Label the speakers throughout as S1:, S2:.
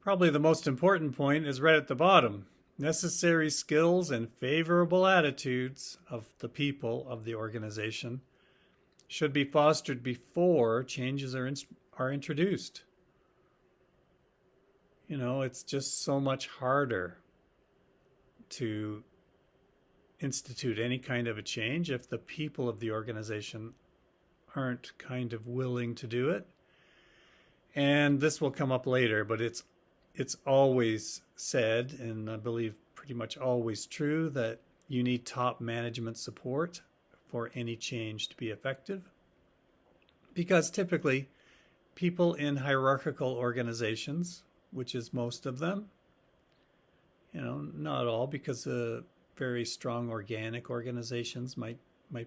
S1: Probably the most important point is right at the bottom. Necessary skills and favorable attitudes of the people of the organization should be fostered before changes are introduced. It's just so much harder to institute any kind of a change if the people of the organization aren't kind of willing to do it. And this will come up later, but it's always said, and I believe pretty much always true, that you need top management support for any change to be effective. Because typically, people in hierarchical organizations, which is most of them, not all, because very strong organic organizations might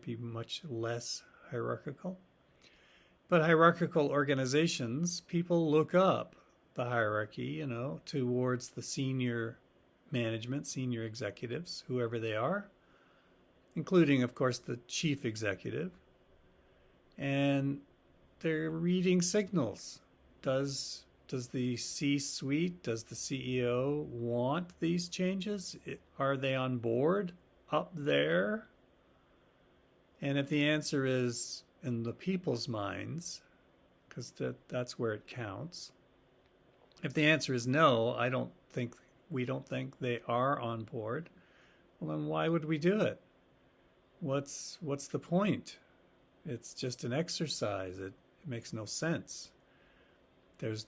S1: be much less hierarchical. But hierarchical organizations, people look up the hierarchy, towards the senior management, senior executives, whoever they are, including, of course, the chief executive. And they're reading signals. Does the C-suite, does the CEO want these changes? Are they on board up there? And if the answer is in the people's minds, because that's where it counts, if the answer is no, we don't think they are on board, well, then why would we do it? What's the point? It's just an exercise. It makes no sense. There's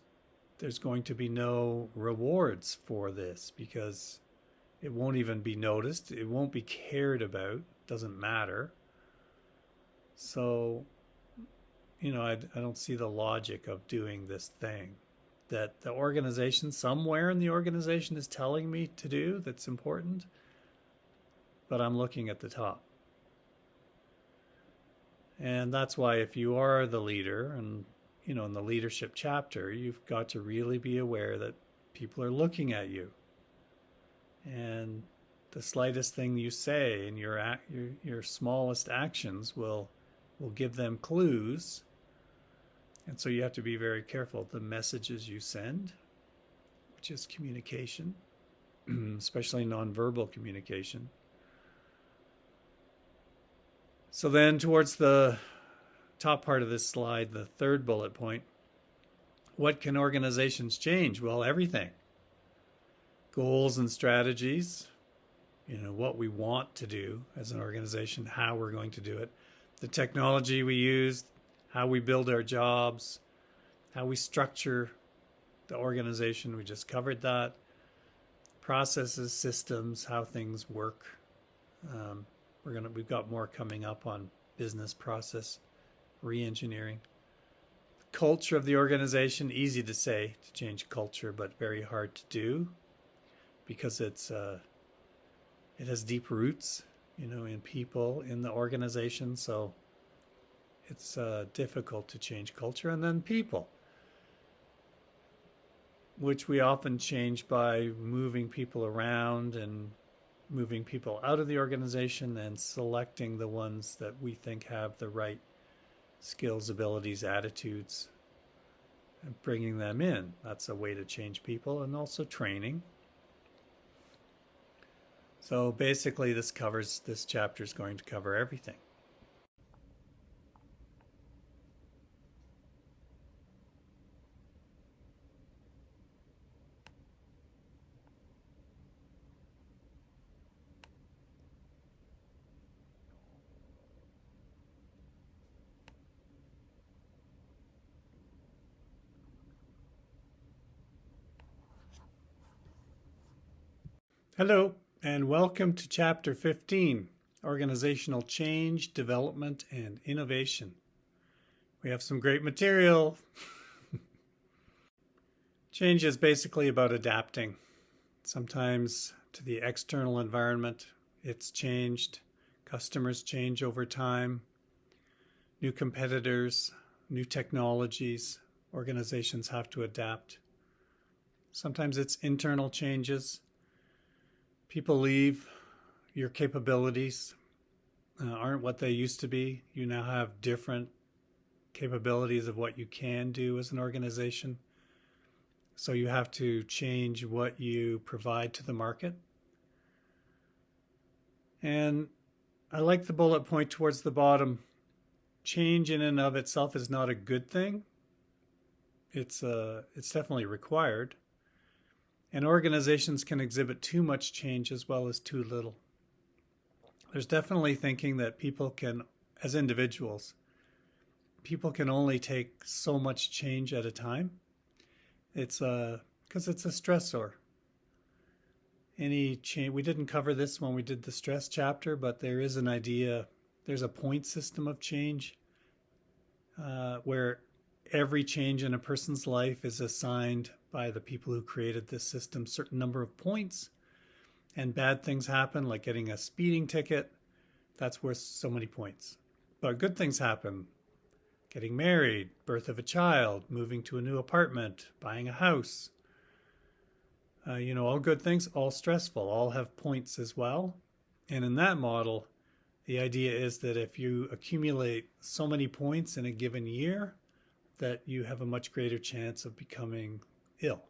S1: going to be no rewards for this because it won't even be noticed. It won't be cared about. Doesn't matter. So, I don't see the logic of doing this thing that the organization, somewhere in the organization, is telling me to do that's important, but I'm looking at the top. And that's why if you are the leader and, in the leadership chapter, you've got to really be aware that people are looking at you. And the slightest thing you say and your smallest actions will give them clues. And so you have to be very careful. The messages you send, which is communication, especially nonverbal communication. So then towards the top part of this slide, the third bullet point, what can organizations change? Well, everything. Goals and strategies, what we want to do as an organization, how we're going to do it, the technology we use, how we build our jobs, how we structure the organization. We just covered that. Processes, systems, how things work. We've got more coming up on business process re-engineering. Culture of the organization, easy to say to change culture, but very hard to do because it has deep roots, in people in the organization. So it's difficult to change culture. And then people, which we often change by moving people around and moving people out of the organization and selecting the ones that we think have the right skills, abilities, attitudes, and bringing them in. That's a way to change people. And also training. So basically this chapter is going to cover everything. Hello, and welcome to Chapter 15, Organizational Change, Development, and Innovation. We have some great material. Change is basically about adapting. Sometimes to the external environment, it's changed. Customers change over time. New competitors, new technologies, organizations have to adapt. Sometimes it's internal changes. People leave, your capabilities aren't what they used to be. You now have different capabilities of what you can do as an organization. So you have to change what you provide to the market. And I like the bullet point towards the bottom. Change in and of itself is not a good thing. It's definitely required. And organizations can exhibit too much change as well as too little. There's definitely thinking that people can, as individuals, people can only take so much change at a time. It's because it's a stressor. Any change, we didn't cover this when we did the stress chapter, but there is an idea, there's a point system of change where every change in a person's life is assigned by the people who created this system certain number of points, and bad things happen like getting a speeding ticket, that's worth so many points. But good things happen, getting married, birth of a child, moving to a new apartment, buying a house, all good things, all stressful, all have points as well. And in that model, the idea is that if you accumulate so many points in a given year, that you have a much greater chance of becoming ill.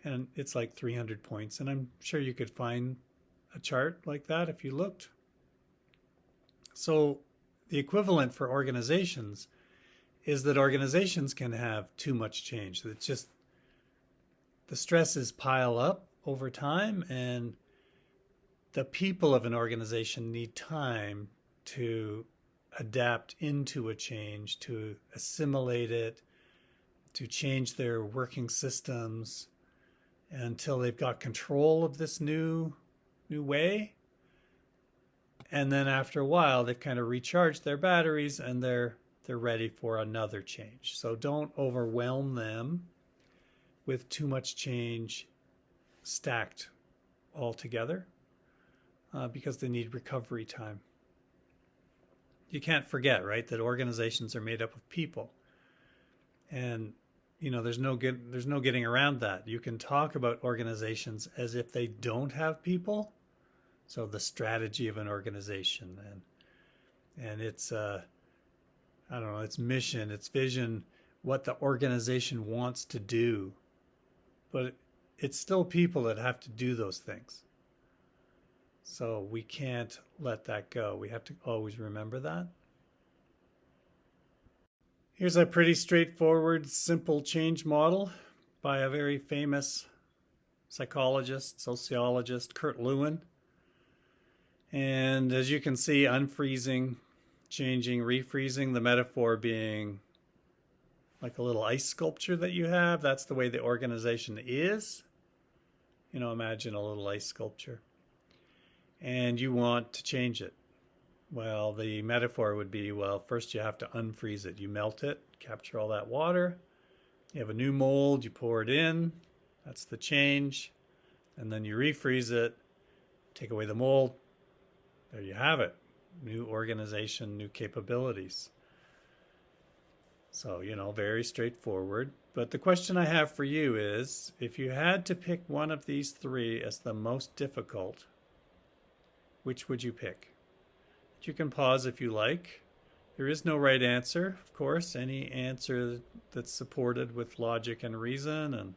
S1: And it's like 300 points. And I'm sure you could find a chart like that if you looked. So the equivalent for organizations is that organizations can have too much change. It's just the stresses pile up over time, and the people of an organization need time to adapt into a change, to assimilate it, to change their working systems until they've got control of this new way. And then after a while, they've kind of recharged their batteries and they're ready for another change. So don't overwhelm them with too much change stacked all together because they need recovery time. You can't forget, right, that organizations are made up of people. And, there's no getting around that. You can talk about organizations as if they don't have people. So the strategy of an organization and its, its mission, its vision, what the organization wants to do. But it's still people that have to do those things. So we can't let that go. We have to always remember that. Here's a pretty straightforward, simple change model by a very famous psychologist, sociologist, Kurt Lewin. And as you can see, unfreezing, changing, refreezing, the metaphor being like a little ice sculpture that you have. That's the way the organization is. Imagine a little ice sculpture. And you want to change it. Well, the metaphor would be, first you have to unfreeze it. You melt it, capture all that water. You have a new mold, you pour it in. That's the change. And then you refreeze it, take away the mold. There you have it. New organization, new capabilities. So, very straightforward. But the question I have for you is, if you had to pick one of these three as the most difficult, which would you pick? You can pause if you like. There is no right answer, of course. Any answer that's supported with logic and reason and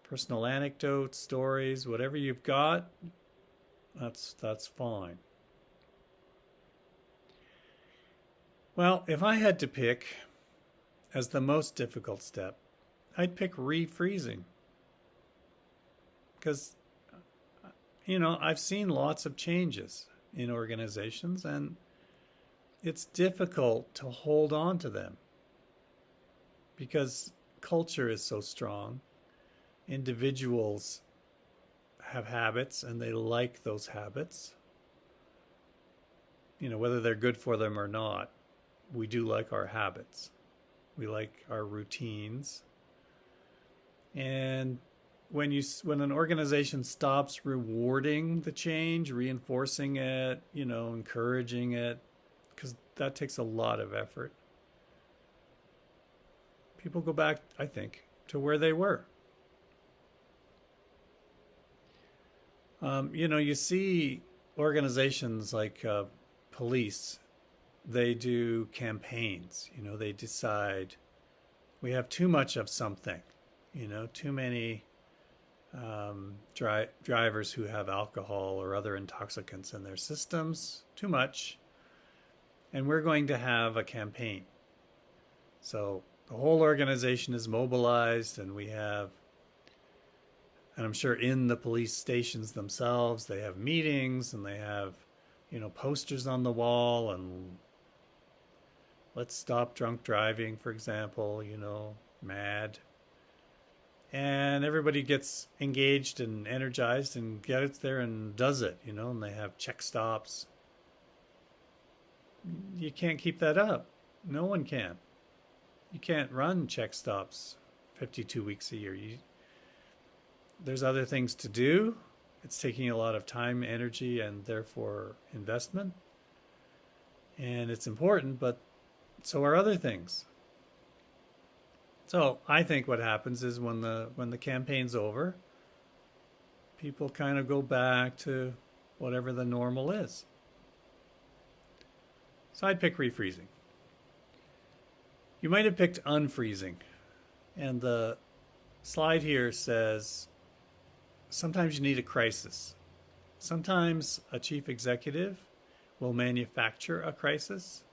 S1: personal anecdotes, stories, whatever you've got, that's fine. Well, if I had to pick as the most difficult step, I'd pick refreezing. Because, I've seen lots of changes in organizations, and it's difficult to hold on to them because culture is so strong. Individuals have habits and they like those habits. Whether they're good for them or not, we do like our habits. We like our routines. And when an organization stops rewarding the change, reinforcing it, encouraging it, because that takes a lot of effort, people go back, I think, to where they were. You see organizations like police, they do campaigns. They decide we have too much of something. Too many drivers who have alcohol or other intoxicants in their systems, too much. And we're going to have a campaign. So the whole organization is mobilized, and we have, and I'm sure in the police stations themselves, they have meetings and they have, posters on the wall, and let's stop drunk driving, for example, MAD. And everybody gets engaged and energized and gets there and does it, and they have check stops. You can't keep that up. No one can. You can't run check stops 52 weeks a year. There's other things to do. It's taking a lot of time, energy, and therefore investment. And it's important, but so are other things. So I think what happens is when the campaign's over, people kind of go back to whatever the normal is. So I'd pick refreezing. You might have picked unfreezing. And the slide here says sometimes you need a crisis. Sometimes a chief executive will manufacture a crisis.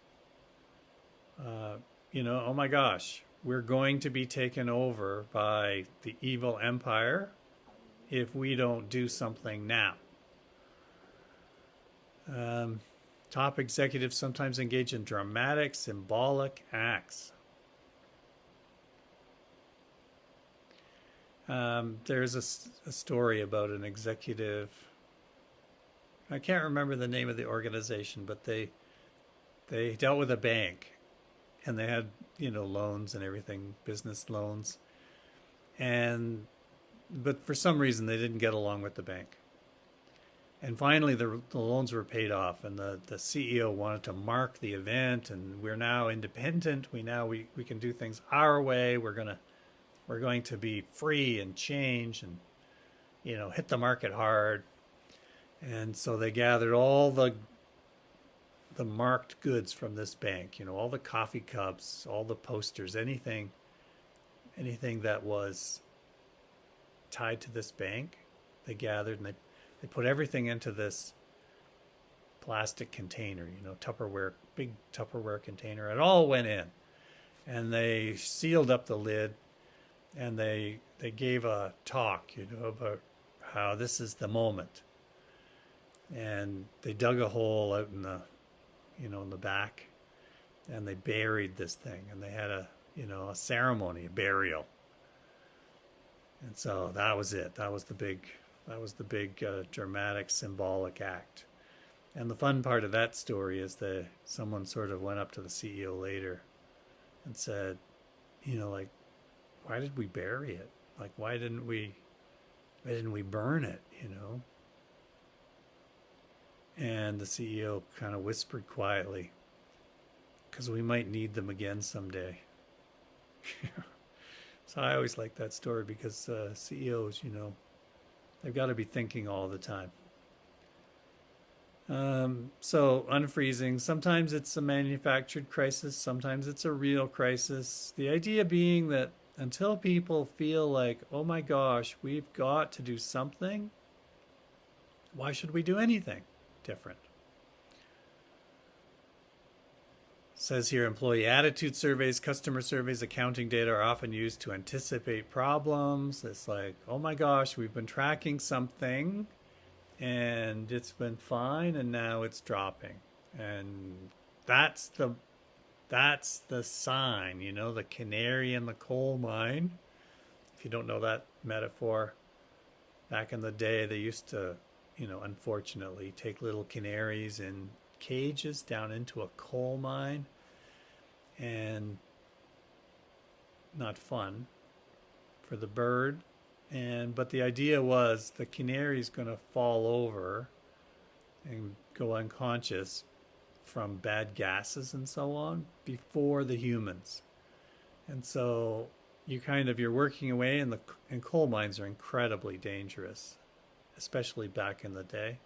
S1: Oh my gosh, we're going to be taken over by the evil empire if we don't do something now. Top executives sometimes engage in dramatic, symbolic acts. There's a story about an executive. I can't remember the name of the organization, but they dealt with a bank, and they had loans and everything, business loans, but for some reason they didn't get along with the bank. And finally the loans were paid off, and the CEO wanted to mark the event, and we're now independent. We can do things our way. We're going to be free and change and hit the market hard. And so they gathered all the marked goods from this bank, all the coffee cups, all the posters, anything that was tied to this bank. They gathered, and they put everything into this plastic container, big Tupperware container. It all went in, and they sealed up the lid, and they gave a talk, about how this is the moment. And they dug a hole out in the back, and they buried this thing, and they had a ceremony, a burial. And so that was it. That was the big dramatic, symbolic act. And the fun part of that story is that someone sort of went up to the CEO later and said, why did we bury it? Like, why didn't we burn it, And the CEO kind of whispered quietly, because we might need them again someday. So I always like that story, because CEOs, they've got to be thinking all the time. So unfreezing, sometimes it's a manufactured crisis, sometimes it's a real crisis. The idea being that until people feel like, oh my gosh, we've got to do something, why should we do anything different? Says here, employee attitude surveys, customer surveys, accounting data are often used to anticipate problems. It's like, oh my gosh, we've been tracking something and it's been fine, and now it's dropping. And that's the sign, the canary in the coal mine. If you don't know that metaphor, back in the day, they used to, unfortunately, take little canaries in cages down into a coal mine, and not fun for the bird. But the idea was the canary's going to fall over and go unconscious from bad gases and so on before the humans. And so you're working away, and coal mines are incredibly dangerous, especially back in the day,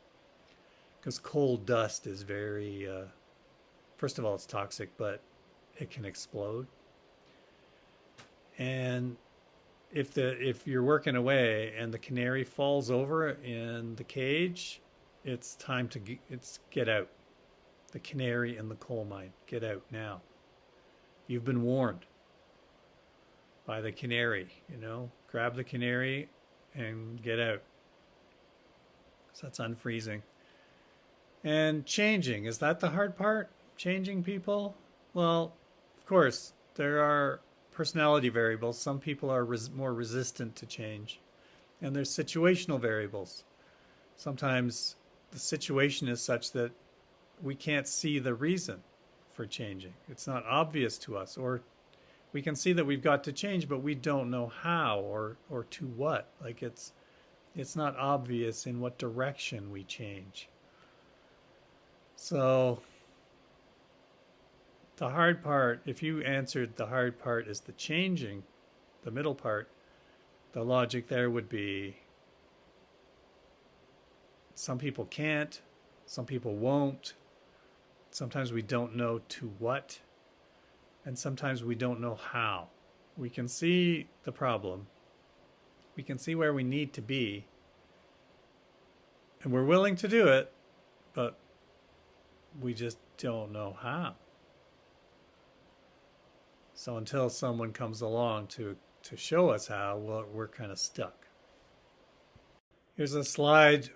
S1: because coal dust is very, first of all, it's toxic, but it can explode. And if you're working away and the canary falls over in the cage, it's time to get out. The canary in the coal mine, get out now. You've been warned by the canary, grab the canary and get out. So that's unfreezing. And changing, is that the hard part? Changing people? Well, of course, there are personality variables. Some people are more resistant to change. And there's situational variables. Sometimes the situation is such that we can't see the reason for changing. It's not obvious to us, or we can see that we've got to change, but we don't know how or to what. Like it's not obvious in what direction we change. So the hard part, if you answered the hard part is the changing, the middle part, the logic there would be some people can't, some people won't. Sometimes we don't know to what, and sometimes we don't know how. We can see the problem. We can see where we need to be, and we're willing to do it, but we just don't know how. So until someone comes along to show us how, well, we're kind of stuck. Here's a slide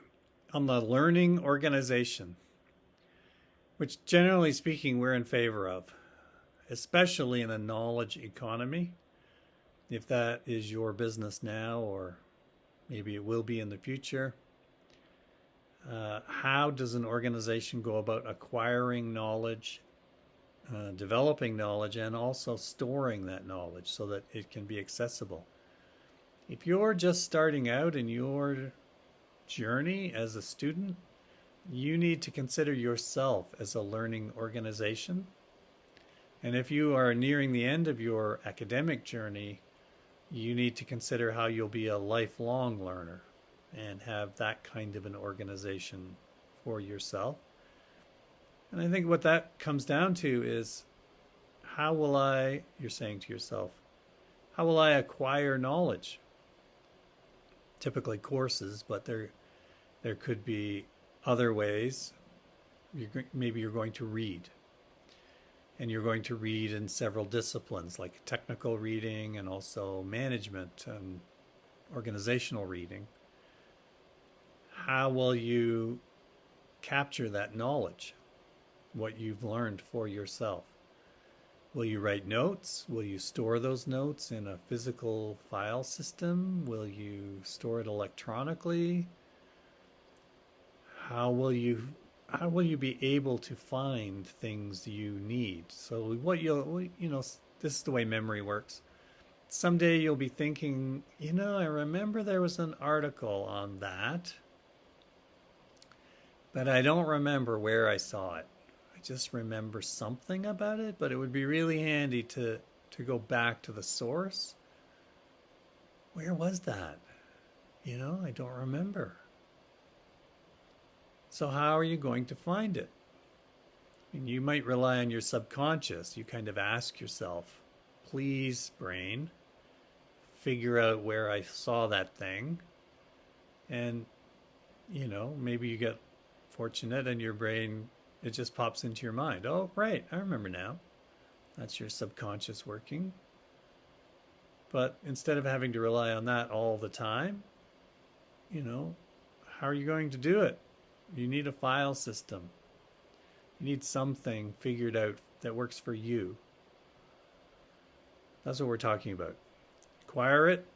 S1: on the learning organization, which generally speaking we're in favor of, especially in a knowledge economy. If that is your business now, or maybe it will be in the future, how does an organization go about acquiring knowledge, developing knowledge, and also storing that knowledge so that it can be accessible? If you're just starting out in your journey as a student, you need to consider yourself as a learning organization. And if you are nearing the end of your academic journey, you need to consider how you'll be a lifelong learner and have that kind of an organization for yourself. And I think what that comes down to is, how will I, you're saying to yourself, how will I acquire knowledge? Typically courses, but there could be other ways. Maybe you're going to read. And you're going to read in several disciplines, like technical reading and also management and organizational reading. How will you capture that knowledge, what you've learned for yourself? Will you write notes? Will you store those notes in a physical file system? Will you store it electronically? How will you be able to find things you need? So this is the way memory works. Someday you'll be thinking, I remember there was an article on that, but I don't remember where I saw it. I just remember something about it, but it would be really handy to go back to the source. Where was that? I don't remember. So how are you going to find it? You might rely on your subconscious. You kind of ask yourself, please, brain, figure out where I saw that thing. And, maybe you get fortunate and your brain, it just pops into your mind. Oh, right, I remember now. That's your subconscious working. But instead of having to rely on that all the time, how are you going to do it? You need a file system. You need something figured out that works for you. That's what we're talking about. Acquire it,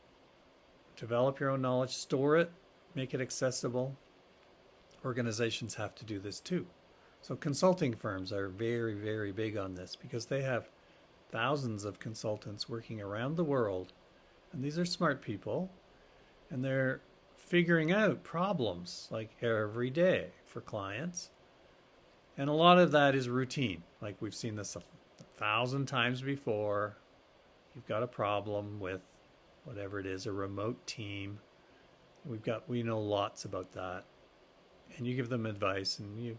S1: develop your own knowledge, store it, make it accessible. Organizations have to do this too. So consulting firms are very, very big on this because they have thousands of consultants working around the world. And these are smart people. And they're figuring out problems like every day for clients. And a lot of that is routine. Like we've seen this 1,000 times before. You've got a problem with whatever it is, a remote team. We know lots about that. And you give them advice and you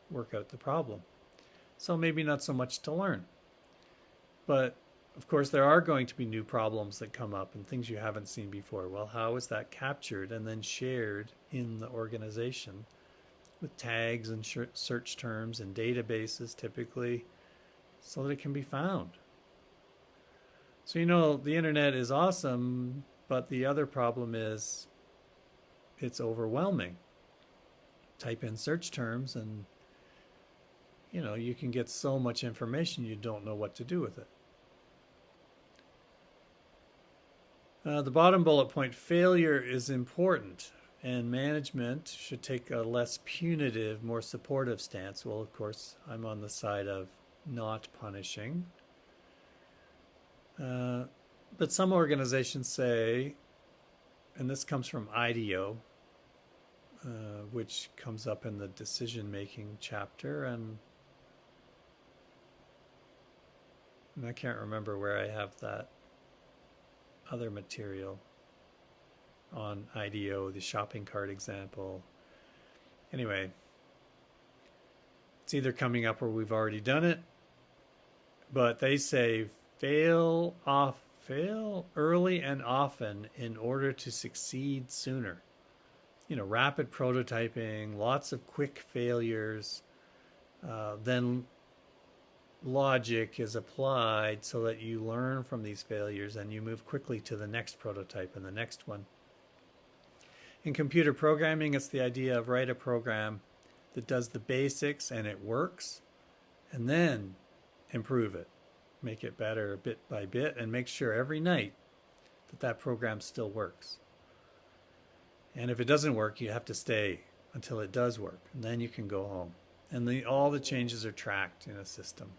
S1: work out the problem. So maybe not so much to learn. But of course, there are going to be new problems that come up and things you haven't seen before. Well, how is that captured and then shared in the organization with tags and search terms and databases typically so that it can be found? So, the internet is awesome, but the other problem is it's overwhelming. Type in search terms and, you can get so much information you don't know what to do with it. The bottom bullet point, failure is important, and management should take a less punitive, more supportive stance. Well, of course, I'm on the side of not punishing. But some organizations say, and this comes from IDEO, which comes up in the decision-making chapter, and I can't remember where I have that other material on IDEO, the shopping cart example. Anyway, it's either coming up or we've already done it, but they say fail early and often in order to succeed sooner. Rapid prototyping, lots of quick failures, then logic is applied so that you learn from these failures and you move quickly to the next prototype and the next one. In computer programming, it's the idea of write a program that does the basics and it works, and then improve it, make it better bit by bit, and make sure every night that program still works. And if it doesn't work, you have to stay until it does work, and then you can go home. And all the changes are tracked in a system.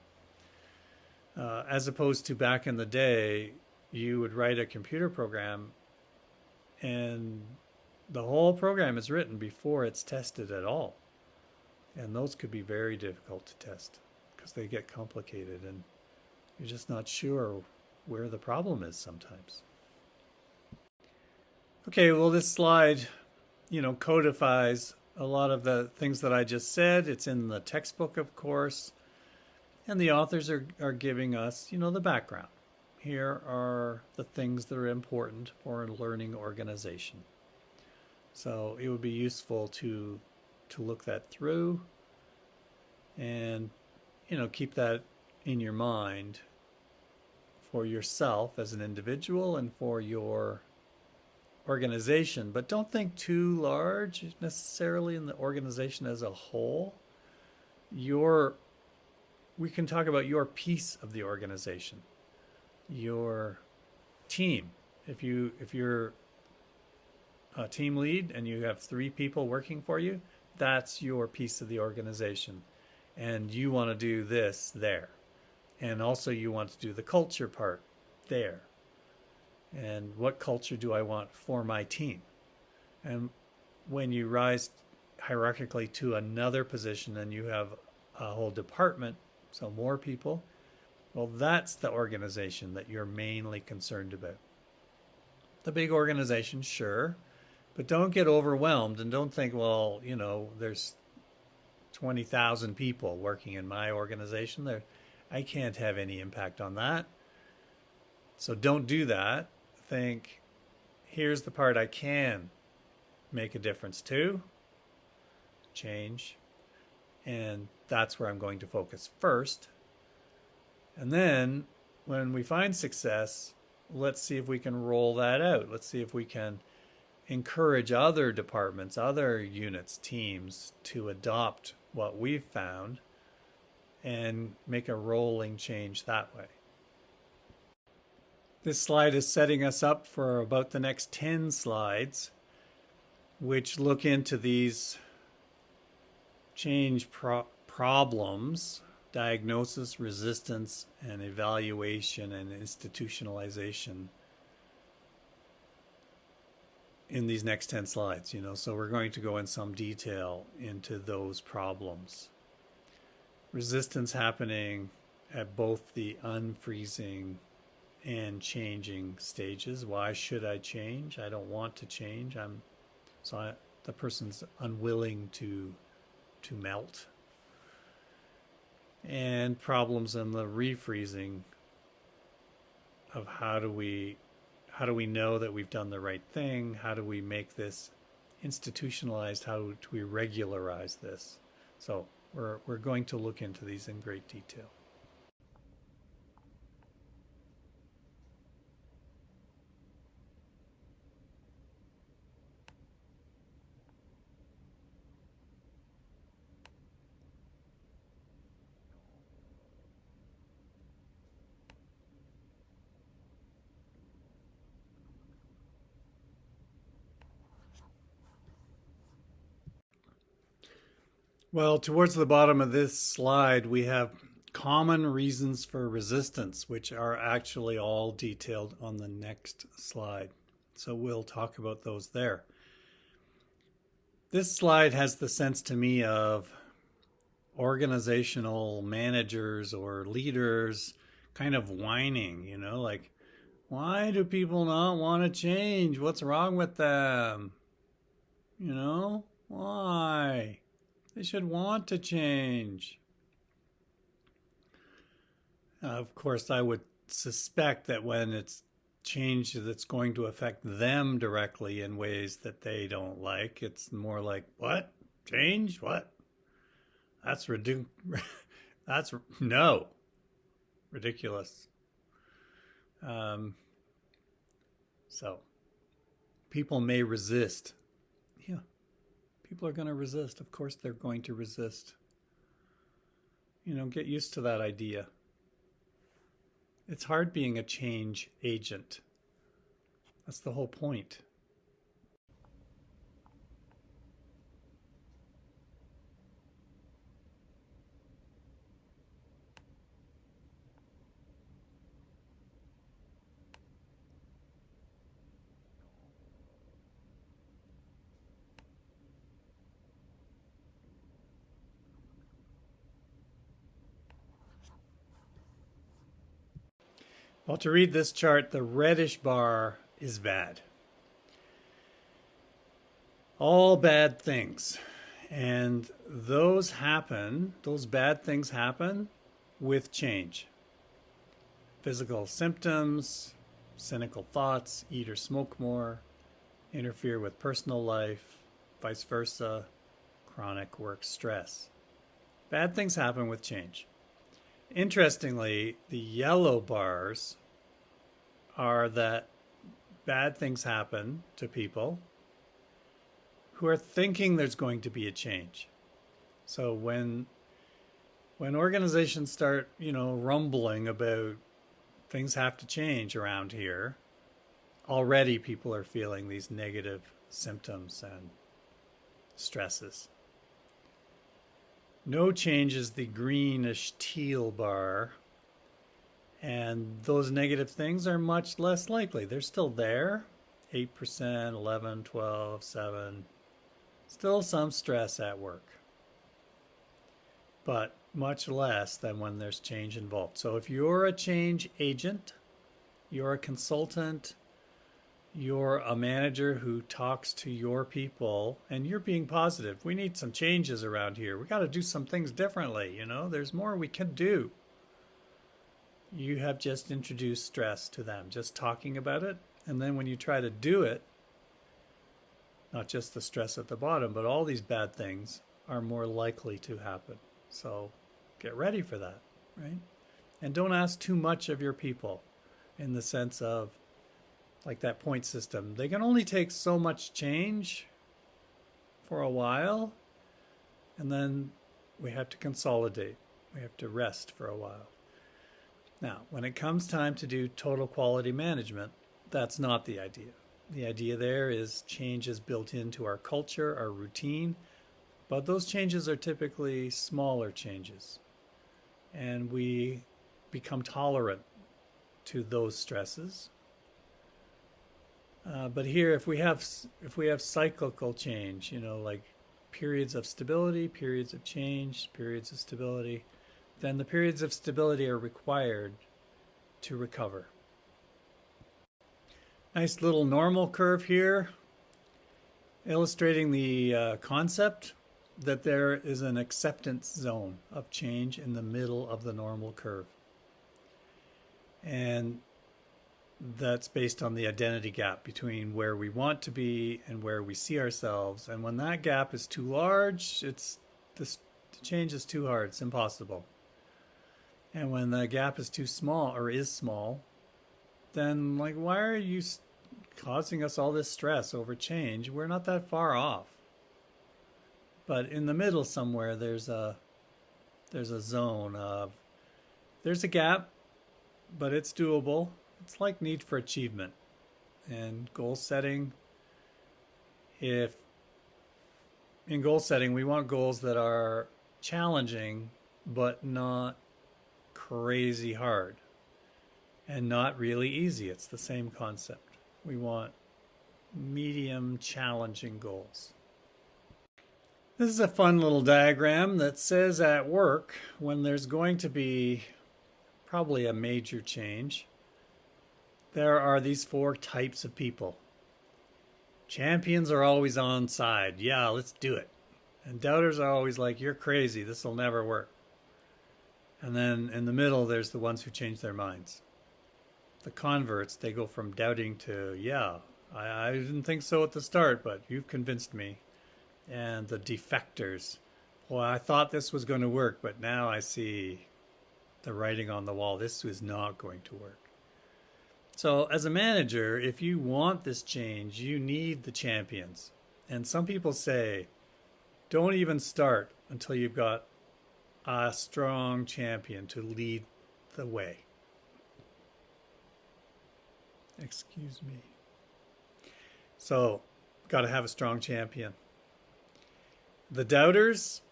S1: As opposed to back in the day, you would write a computer program and the whole program is written before it's tested at all. And those could be very difficult to test because they get complicated and you're just not sure where the problem is sometimes. Okay, well, this slide, codifies a lot of the things that I just said. It's in the textbook, of course. And the authors are giving us, the background. Here are the things that are important for a learning organization. So it would be useful to look that through and, keep that in your mind for yourself as an individual and for your organization. But don't think too large necessarily in the organization as a whole. We can talk about your piece of the organization, your team. If you're a team lead and you have 3 people working for you, that's your piece of the organization. And you want to do this there. And also you want to do the culture part there. And what culture do I want for my team? And when you rise hierarchically to another position and you have a whole department, so more people, well, that's the organization that you're mainly concerned about. The big organization, sure, but don't get overwhelmed and don't think, well, there's 20,000 people working in my organization. I can't have any impact on that. So don't do that. Think, here's the part I can make a difference to, change, and that's where I'm going to focus first. And then when we find success, let's see if we can roll that out. Let's see if we can encourage other departments, other units, teams to adopt what we've found and make a rolling change that way. This slide is setting us up for about the next 10 slides, which look into these change problems, diagnosis, resistance, and evaluation and institutionalization in these next 10 slides, so we're going to go in some detail into those problems. Resistance happening at both the unfreezing and changing stages. Why should I change? I don't want to change. The person's unwilling to melt. And problems in the refreezing of how do we know that we've done the right thing? How do we make this institutionalized? How do we regularize this? So we're going to look into these in great detail. Well, towards the bottom of this slide, we have common reasons for resistance, which are actually all detailed on the next slide. So we'll talk about those there. This slide has the sense to me of organizational managers or leaders kind of whining, like, why do people not want to change? What's wrong with them? Why? They should want to change. Of course, I would suspect that when it's change that's going to affect them directly in ways that they don't like, it's more like, what? Change? What? That's that's no. Ridiculous. So people may resist. Yeah. People are going to resist. Of course, they're going to resist. Get used to that idea. It's hard being a change agent. That's the whole point. Well, to read this chart, the reddish bar is bad. All bad things. And those bad things happen with change. Physical symptoms, cynical thoughts, eat or smoke more, interfere with personal life, vice versa, chronic work stress. Bad things happen with change. Interestingly, the yellow bars are that bad things happen to people who are thinking there's going to be a change. So when organizations start, rumbling about things have to change around here, already people are feeling these negative symptoms and stresses. No change is the greenish teal bar, and those negative things are much less likely. They're still there, 8%, 11, 12, 7, still some stress at work, but much less than when there's change involved. So if you're a change agent, you're a consultant, you're a manager who talks to your people and you're being positive. We need some changes around here. We got to do some things differently. There's more we can do. You have just introduced stress to them, just talking about it. And then when you try to do it, not just the stress at the bottom, but all these bad things are more likely to happen. So get ready for that, right? And don't ask too much of your people in the sense of, like that point system. They can only take so much change for a while, and then we have to consolidate. We have to rest for a while. Now, when it comes time to do total quality management, that's not the idea. The idea there is change is built into our culture, our routine, but those changes are typically smaller changes. And we become tolerant to those stresses. But here, if we have cyclical change, like periods of stability, periods of change, periods of stability, then the periods of stability are required to recover. Nice little normal curve here, illustrating the concept that there is an acceptance zone of change in the middle of the normal curve. And that's based on the identity gap between where we want to be and where we see ourselves. And when that gap is too large, this the change is too hard. It's impossible. And when the gap is too small or is small, then like why are you causing us all this stress over change? We're not that far off. But in the middle somewhere, there's a zone of there's a gap, but it's doable. It's like need for achievement and goal setting. If in goal setting we want goals that are challenging but not crazy hard and not really easy, it's the same concept. We want medium challenging goals. This is a fun little diagram that says at work when there's going to be probably a major change, there are these four types of people. Champions are always on side. Yeah, let's do it. And doubters are always like, you're crazy. This will never work. And then in the middle, there's the ones who change their minds. The converts, they go from doubting to, yeah, I didn't think so at the start, but you've convinced me. And the defectors, well, I thought this was going to work, but now I see the writing on the wall. This is not going to work. So as a manager, if you want this change, you need the champions. And some people say, don't even start until you've got a strong champion to lead the way. Excuse me. So, got to have a strong champion. The doubters,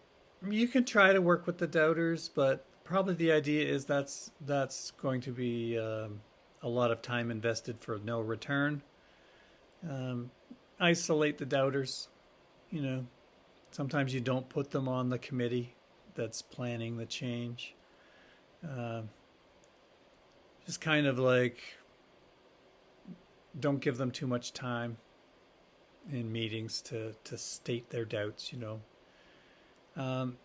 S1: you can try to work with the doubters, but probably the idea is that's going to be a lot of time invested for no return. Isolate the doubters. You know, sometimes you don't put them on the committee that's planning the change. Just kind of like don't give them too much time in meetings to state their doubts, you know.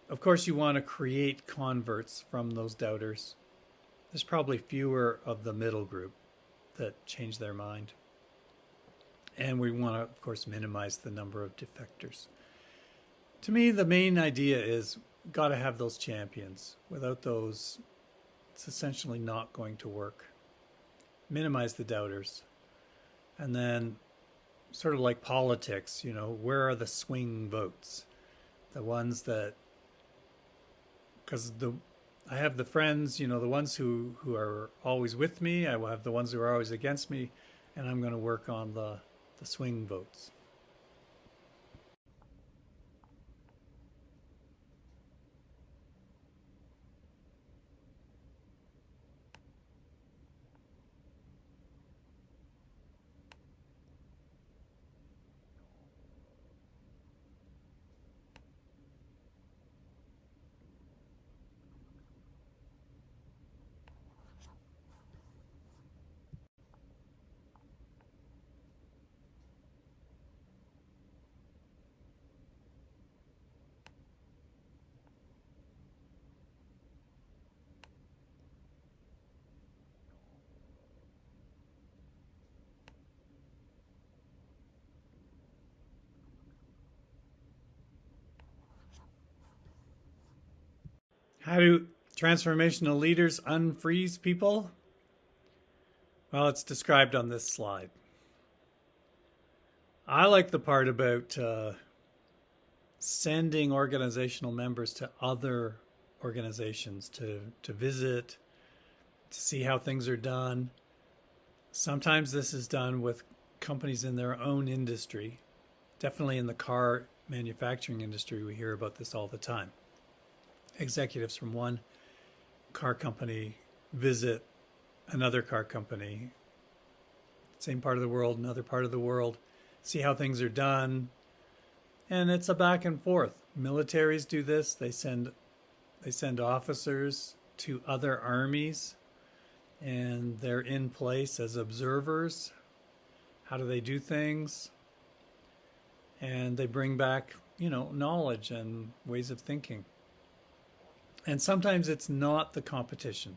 S1: Of course, you want to create converts from those doubters. There's probably fewer of the middle group that change their mind. And we want to, of course, minimize the number of defectors. To me, the main idea is got to have those champions. Without those, it's essentially not going to work. Minimize the doubters. And then sort of like politics, you know, where are the swing votes? The ones that, because I have the friends, you know, the ones who are always with me. I will have the ones who are always against me, and I'm going to work on the swing votes. How do transformational leaders unfreeze people? Well, it's described on this slide. I like the part about sending organizational members to other organizations to visit, to see how things are done. Sometimes this is done with companies in their own industry. Definitely in the car manufacturing industry, we hear about this all the time. Executives from one car company visit another car company, same part of the world, another part of the world, see how things are done. And it's a back and forth. Militaries do this. They send officers to other armies, and they're in place as observers. How do they do things? And they bring back, you know, knowledge and ways of thinking. And sometimes it's not the competition.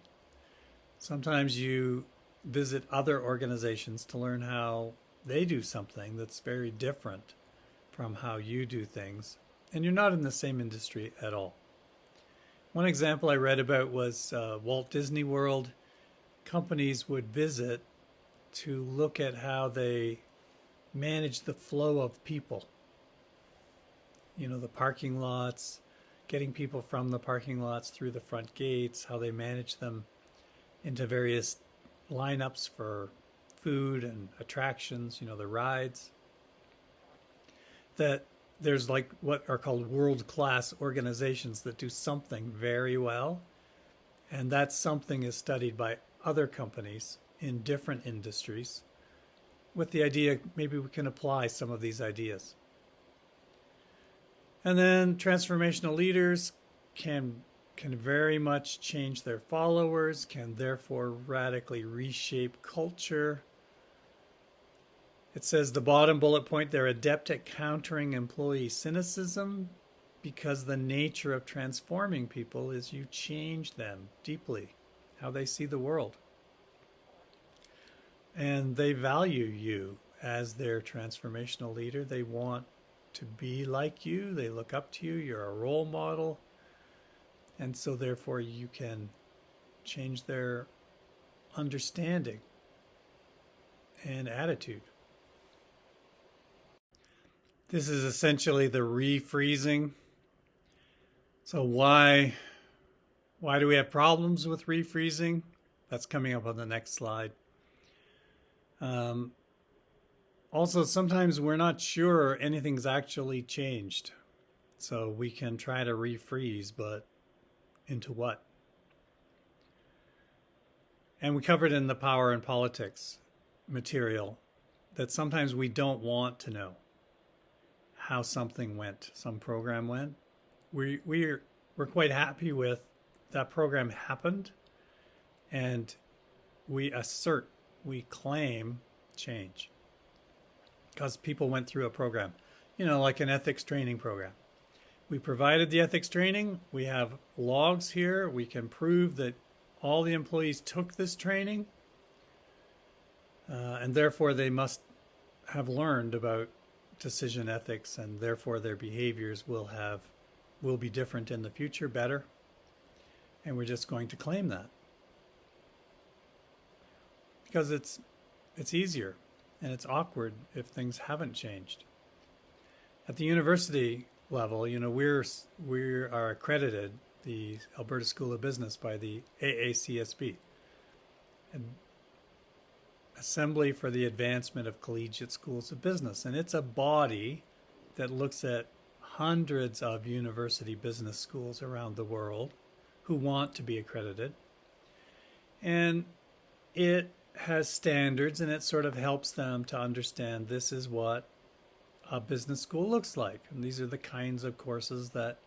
S1: Sometimes you visit other organizations to learn how they do something that's very different from how you do things, and you're not in the same industry at all. One example I read about was Walt Disney World. Companies would visit to look at how they manage the flow of people. You know, the parking lots, getting people from the parking lots through the front gates, how they manage them into various lineups for food and attractions, you know, the rides. That there's like what are called world-class organizations that do something very well, and that something is studied by other companies in different industries with the idea maybe we can apply some of these ideas. And then transformational leaders can very much change their followers, can therefore radically reshape culture. It says the bottom bullet point, they're adept at countering employee cynicism because the nature of transforming people is you change them deeply, how they see the world. And they value you as their transformational leader. They want to be like you. They look up to you. You're a role model. And so therefore you can change their understanding and attitude. This is essentially the refreezing. So why do we have problems with refreezing? That's coming up on the next slide. Also, sometimes we're not sure anything's actually changed. So we can try to refreeze, but into what? And we covered in the Power and Politics material that sometimes we don't want to know how something went, some program went. We're quite happy with that program happened, and we claim change because people went through a program, you know, like an ethics training program. We provided the ethics training. We have logs here. We can prove that all the employees took this training, and therefore they must have learned about decision ethics, and therefore their behaviors will be different in the future, better. And we're just going to claim that because it's easier and it's awkward if things haven't changed. At the university level, you know, we are accredited, the Alberta School of Business, by the AACSB, and Assembly for the Advancement of Collegiate Schools of Business. And it's a body that looks at hundreds of university business schools around the world who want to be accredited. And it has standards, and it sort of helps them to understand this is what a business school looks like. And these are the kinds of courses that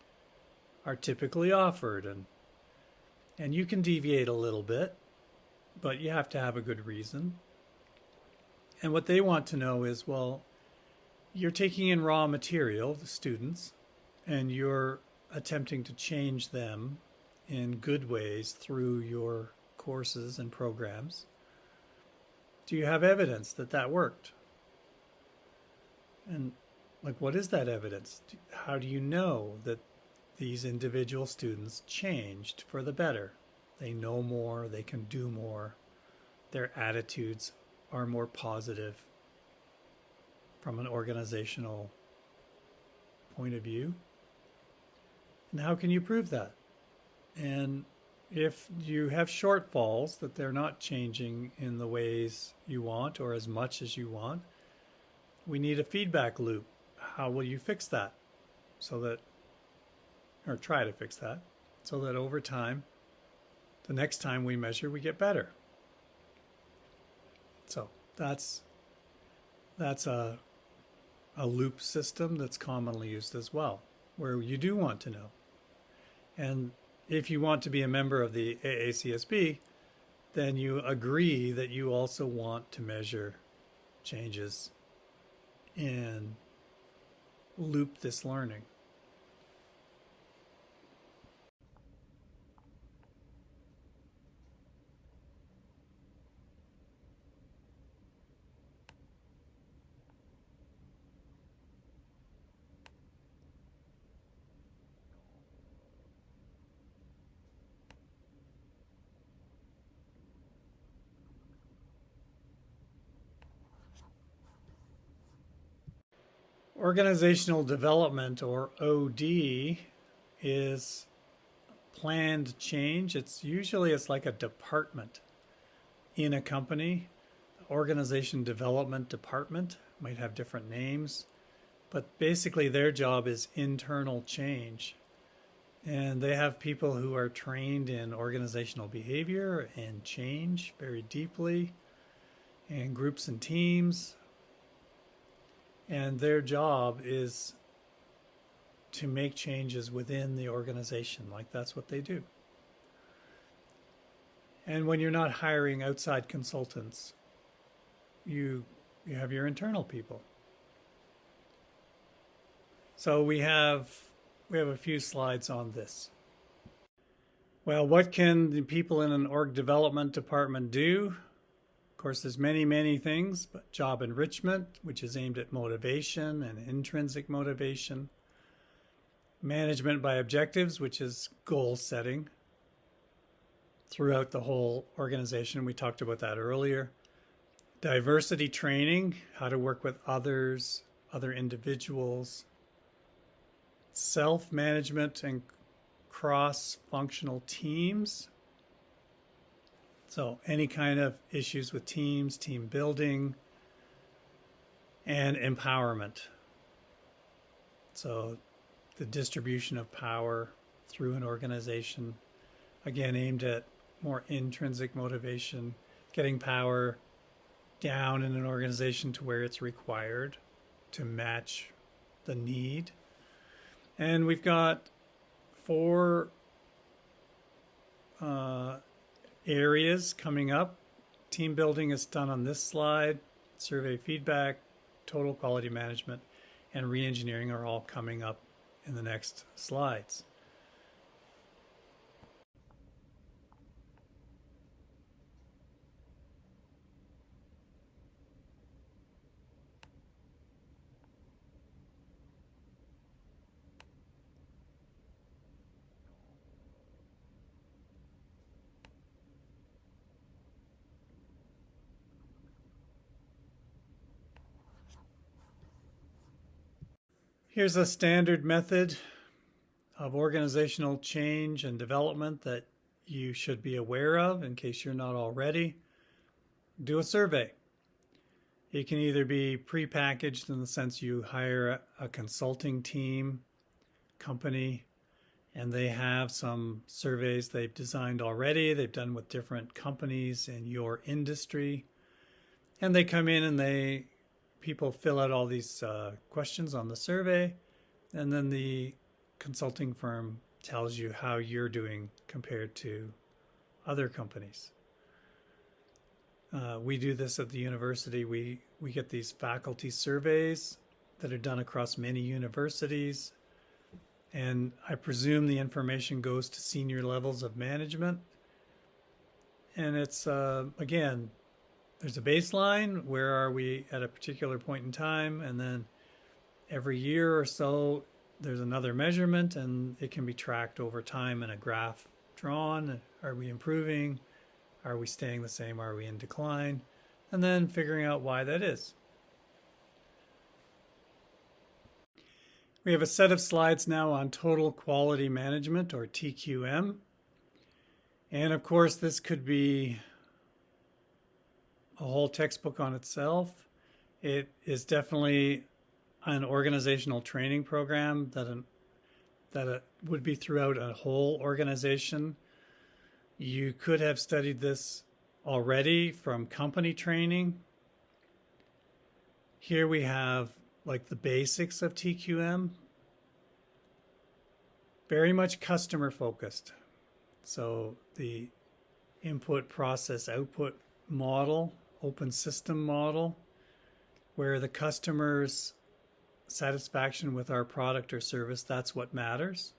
S1: are typically offered. And you can deviate a little bit, but you have to have a good reason. And what they want to know is, well, you're taking in raw material, the students, and you're attempting to change them in good ways through your courses and programs. Do you have evidence that that worked? And like, what is that evidence? How do you know that these individual students changed for the better? They know more, they can do more, their attitudes are more positive from an organizational point of view. And how can you prove that? And if you have shortfalls, that they're not changing in the ways you want or as much as you want, we need a feedback loop. How will you fix that? Or try to fix that, so that over time, the next time we measure, we get better. So that's a loop system that's commonly used as well, where you do want to know. And if you want to be a member of the AACSB, then you agree that you also want to measure changes and loop this learning. Organizational development, or OD, is planned change. It's like a department in a company. Organization development department might have different names, but basically their job is internal change. And they have people who are trained in organizational behavior and change very deeply, and groups and teams. And their job is to make changes within the organization. Like, that's what they do. And when you're not hiring outside consultants, you have your internal people. So we have a few slides on this. Well, what can the people in an org development department do? Of course, there's many things, but job enrichment, which is aimed at motivation and intrinsic motivation. Management by objectives, which is goal setting throughout the whole organization. We talked about that earlier. Diversity training, how to work with others, other individuals. Self-management and cross-functional teams. So any kind of issues with teams, team building, and empowerment. So the distribution of power through an organization, again, aimed at more intrinsic motivation, getting power down in an organization to where it's required to match the need. And we've got 4 areas coming up. Team building is done on this slide. Survey feedback, total quality management, and re-engineering are all coming up in the next slides. Here's a standard method of organizational change and development that you should be aware of in case you're not already. Do a survey. It can either be prepackaged in the sense you hire a consulting team, company, and they have some surveys they've designed already. They've done with different companies in your industry. And they come in and people fill out all these questions on the survey, and then the consulting firm tells you how you're doing compared to other companies. We do this at the university. We get these faculty surveys that are done across many universities, and I presume the information goes to senior levels of management. And it's, again, there's a baseline, where are we at a particular point in time, and then every year or so there's another measurement, and it can be tracked over time in a graph drawn. Are we improving? Are we staying the same? Are we in decline? And then figuring out why that is. We have a set of slides now on total quality management, or TQM. And of course, this could be a whole textbook on itself. It is definitely an organizational training program that it would be throughout a whole organization. You could have studied this already from company training. Here we have like the basics of TQM, very much customer focused. So the input, process, output model, open system model, where the customer's satisfaction with our product or service, that's what matters.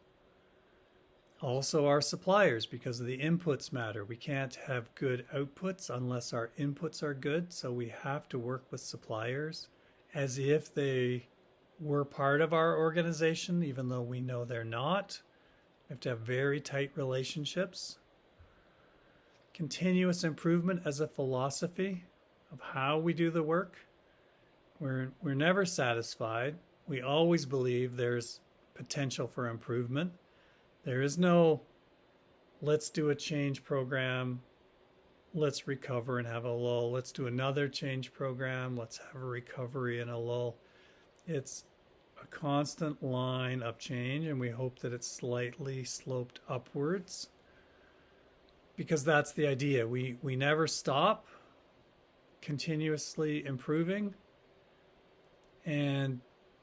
S1: Also our suppliers, because the inputs matter. We can't have good outputs unless our inputs are good, so we have to work with suppliers as if they were part of our organization, even though we know they're not. We have to have very tight relationships. Continuous improvement as a philosophy of how we do the work. We're never satisfied. We always believe there's potential for improvement. There is no, let's do a change program, let's recover and have a lull. Let's do another change program, let's have a recovery and a lull. It's a constant line of change, and we hope that it's slightly sloped upwards, because that's the idea. We never stop continuously improving, and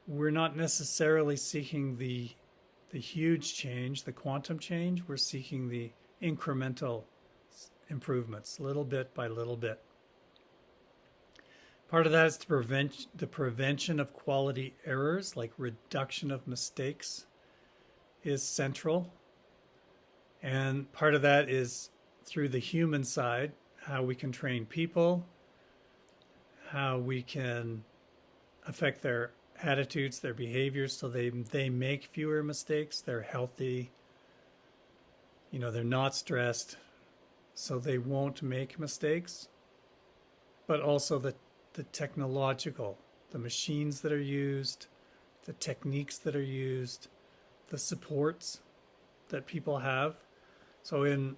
S1: we're not necessarily seeking the huge change, the quantum change. We're seeking the incremental improvements, little bit by little bit. Part of that is to prevent the prevention of quality errors, like reduction of mistakes is central. And part of that is through the human side, how we can train people, how we can affect their attitudes, their behaviors, so they make fewer mistakes, they're healthy, they're not stressed, so they won't make mistakes. But also the technological, the machines that are used, the techniques that are used, the supports that people have. So in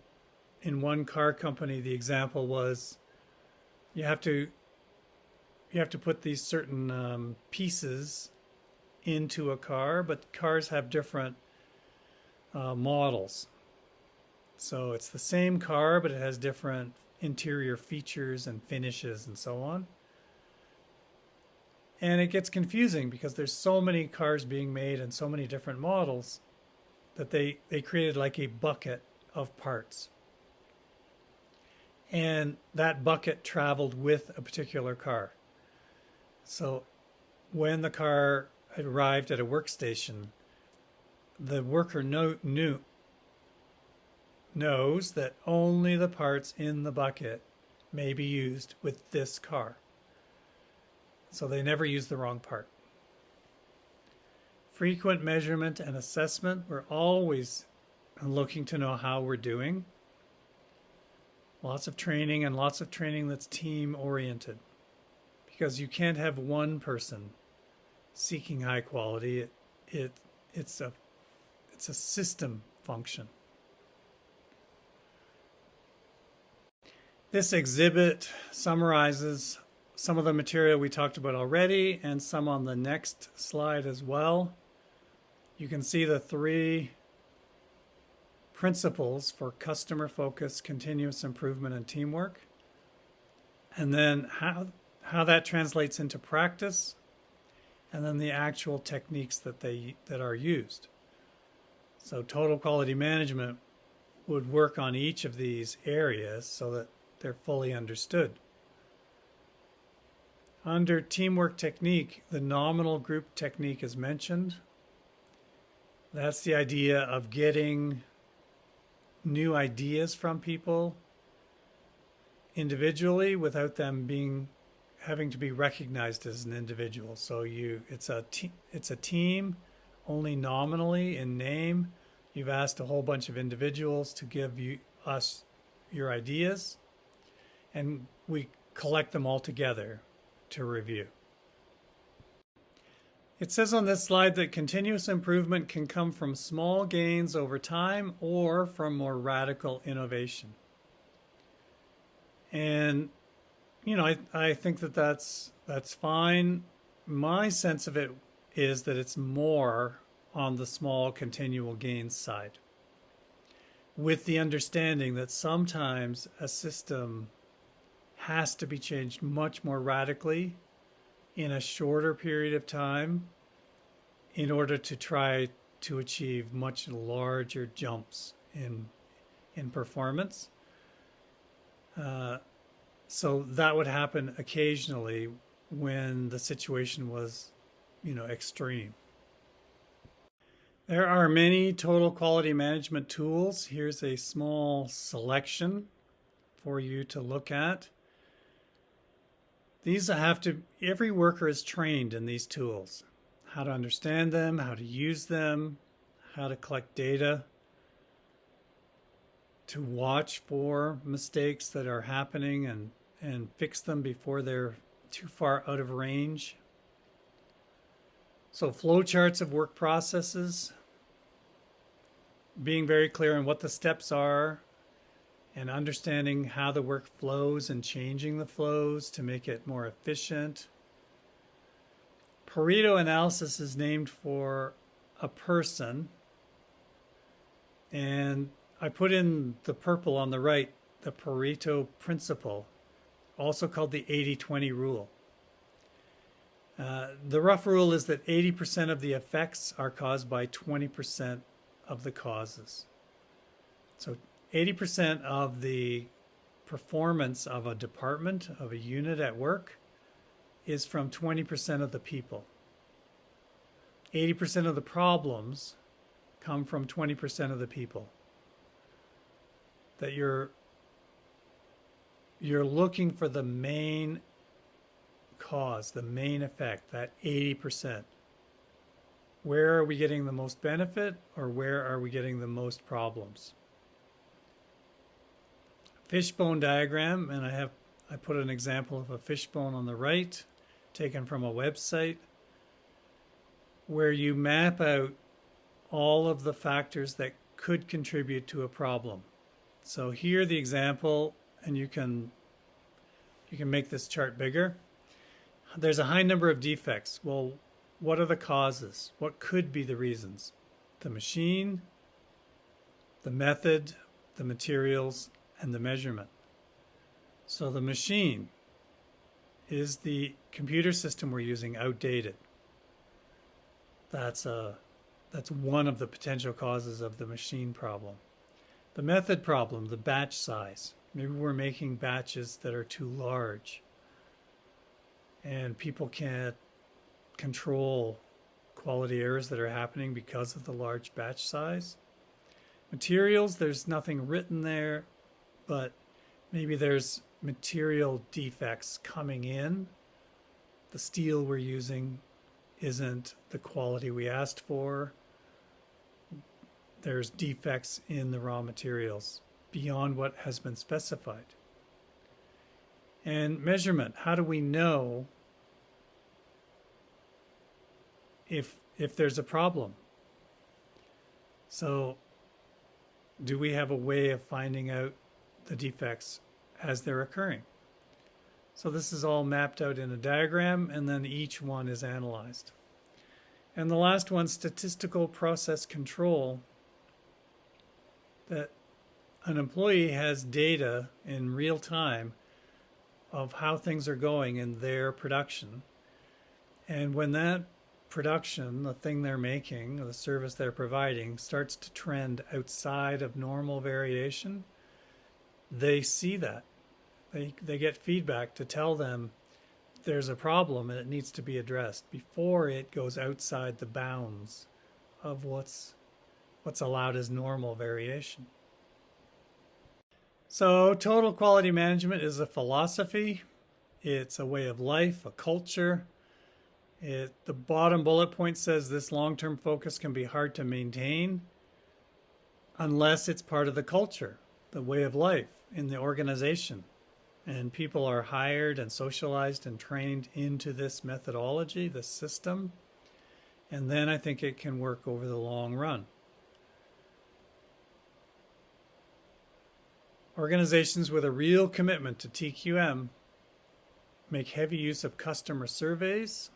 S1: one car company, the example was you have to put these certain pieces into a car, but cars have different models. So it's the same car, but it has different interior features and finishes and so on. And it gets confusing because there's so many cars being made and so many different models that they created like a bucket of parts. And that bucket traveled with a particular car. So when the car arrived at a workstation, the worker knows that only the parts in the bucket may be used with this car. So they never use the wrong part. Frequent measurement and assessment. We're always looking to know how we're doing. Lots of training, and lots of training that's team oriented, because you can't have one person seeking high quality. It's a system function. This exhibit summarizes some of the material we talked about already, and some on the next slide as well. You can see the 3 principles for customer focus, continuous improvement, and teamwork, and then how that translates into practice, and then the actual techniques that are used. So total quality management would work on each of these areas so that they're fully understood. Under teamwork technique, the nominal group technique is mentioned. That's the idea of getting new ideas from people individually without them having to be recognized as an individual. So it's a team only nominally in name. You've asked a whole bunch of individuals to give us your ideas, and we collect them all together to review. It says on this slide that continuous improvement can come from small gains over time or from more radical innovation. And, I think that's fine. My sense of it is that it's more on the small continual gains side, with the understanding that sometimes a system has to be changed much more radically in a shorter period of time in order to try to achieve much larger jumps in performance. So that would happen occasionally when the situation was, extreme. There are many total quality management tools. Here's a small selection for you to look at. Every worker is trained in these tools, how to understand them, how to use them, how to collect data, to watch for mistakes that are happening and fix them before they're too far out of range. So flow charts of work processes, being very clear on what the steps are and understanding how the work flows and changing the flows to make it more efficient. Pareto analysis is named for a person, and I put in the purple on the right, the Pareto principle, also called the 80-20 rule. The rough rule is that 80% of the effects are caused by 20% of the causes. So 80% of the performance of a department, of a unit at work, is from 20% of the people. 80% of the problems come from 20% of the people. That you're looking for the main cause, the main effect, that 80%. Where are we getting the most benefit, or where are we getting the most problems? Fishbone diagram, and I put an example of a fishbone on the right, taken from a website, where you map out all of the factors that could contribute to a problem. So here the example, and you can make this chart bigger. There's a high number of defects. Well, what are the causes? What could be the reasons? The machine, the method, the materials, and the measurement. So the machine, is the computer system we're using outdated? That's one of the potential causes of the machine problem. The method problem, the batch size. Maybe we're making batches that are too large, and people can't control quality errors that are happening because of the large batch size. Materials, there's nothing written there, but maybe there's material defects coming in. The steel we're using isn't the quality we asked for. There's defects in the raw materials beyond what has been specified. And measurement, how do we know if there's a problem? So do we have a way of finding out the defects as they're occurring? So this is all mapped out in a diagram, and then each one is analyzed. And the last one, statistical process control, that an employee has data in real time of how things are going in their production. And when that production, the thing they're making, the service they're providing, starts to trend outside of normal variation, they see that. They get feedback to tell them there's a problem and it needs to be addressed before it goes outside the bounds of what's allowed as normal variation. So total quality management is a philosophy. It's a way of life, a culture. The bottom bullet point says this long-term focus can be hard to maintain unless it's part of the culture, the way of life in the organization. And people are hired and socialized and trained into this methodology, this system. And then I think it can work over the long run. Organizations with a real commitment to TQM make heavy use of customer surveys,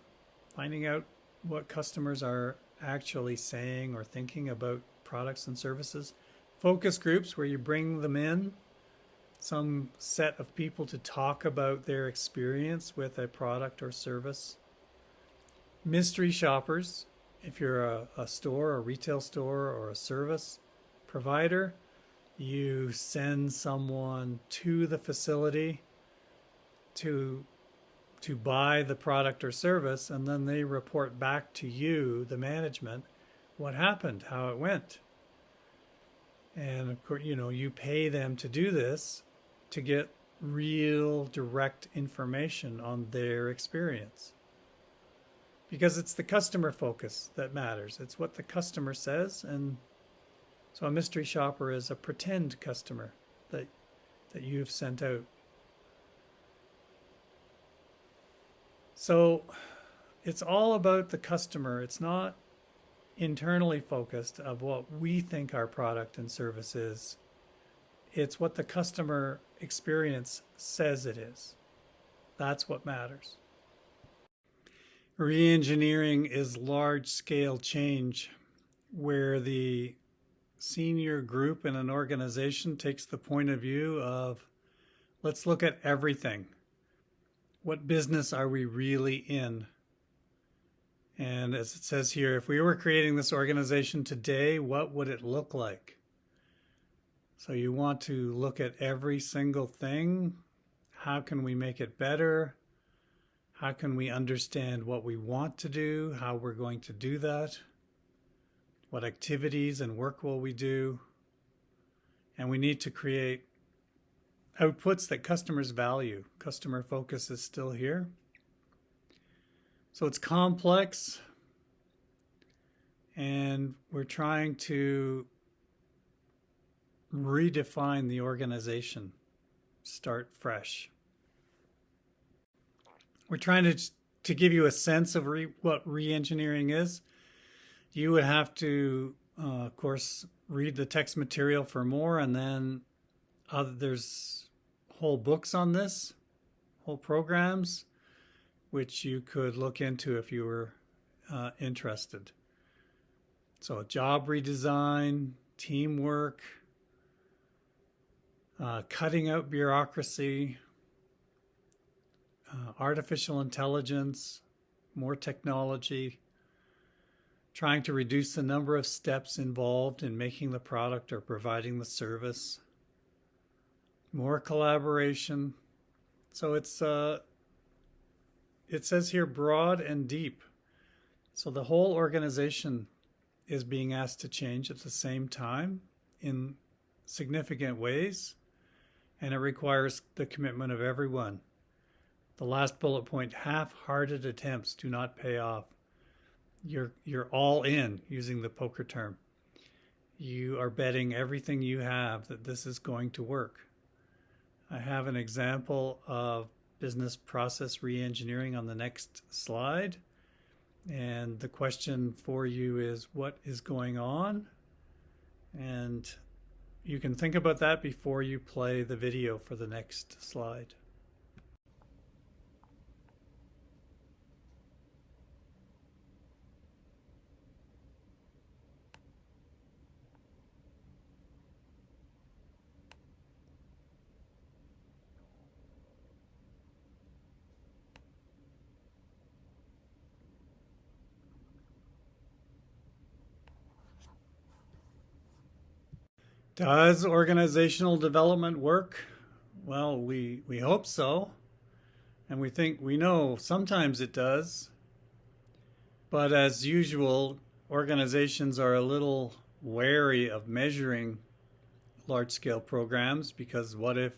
S1: finding out what customers are actually saying or thinking about products and services. Focus groups where you bring them in, some set of people to talk about their experience with a product or service. Mystery shoppers, if you're a store, a retail store, or a service provider, you send someone to the facility to buy the product or service, and then they report back to you, the management, what happened, how it went. And of course, you pay them to do this to get real direct information on their experience. Because it's the customer focus that matters. It's what the customer says. And so a mystery shopper is a pretend customer that you've sent out. So it's all about the customer. It's not internally focused of what we think our product and service is. It's what the customer experience says it is. That's what matters. Reengineering is large-scale change where the senior group in an organization takes the point of view of, let's look at everything. What business are we really in? And as it says here, if we were creating this organization today, what would it look like? So you want to look at every single thing. How can we make it better? How can we understand what we want to do, how we're going to do that? What activities and work will we do? And we need to create outputs that customers value. Customer focus is still here. So it's complex, and we're trying to redefine the organization, start fresh. We're trying to give you a sense of what re-engineering is. You would have to, of course, read the text material for more, and then there's whole books on this, whole programs, which you could look into if you were interested. So job redesign, teamwork, cutting out bureaucracy, artificial intelligence, more technology, trying to reduce the number of steps involved in making the product or providing the service, more collaboration. So it says here broad and deep. So the whole organization is being asked to change at the same time in significant ways, and it requires the commitment of everyone. The last bullet point, half-hearted attempts do not pay off. You're all in, using the poker term. You are betting everything you have that this is going to work. I have an example of business process re-engineering on the next slide. And the question for you is, what is going on? And you can think about that before you play the video for the next slide. Does organizational development work? Well, we hope so. And we know sometimes it does. But as usual, organizations are a little wary of measuring large-scale programs, because what if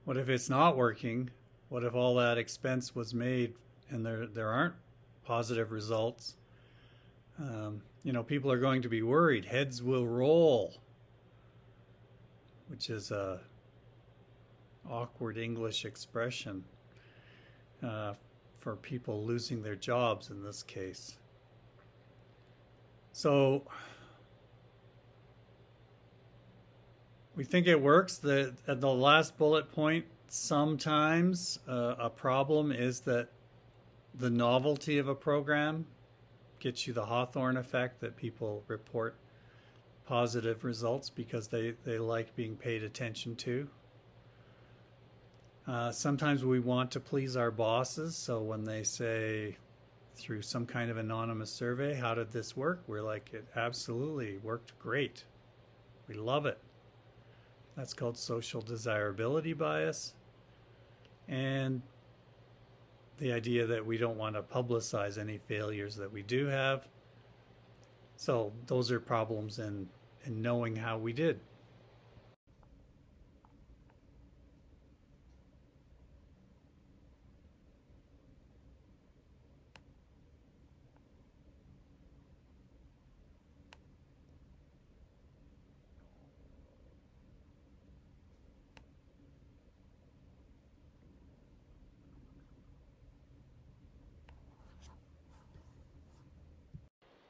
S1: it's not working? What if all that expense was made and there aren't positive results? People are going to be worried. Heads will roll, which is a awkward English expression for people losing their jobs in this case. So we think it works. At the last bullet point, sometimes a problem is that the novelty of a program gets you the Hawthorne effect, that people report positive results because they like being paid attention to. Sometimes we want to please our bosses, so when they say through some kind of anonymous survey, how did this work? We're like, it absolutely worked great. We love it. That's called social desirability bias. And the idea that we don't want to publicize any failures that we do have. So those are problems in knowing how we did.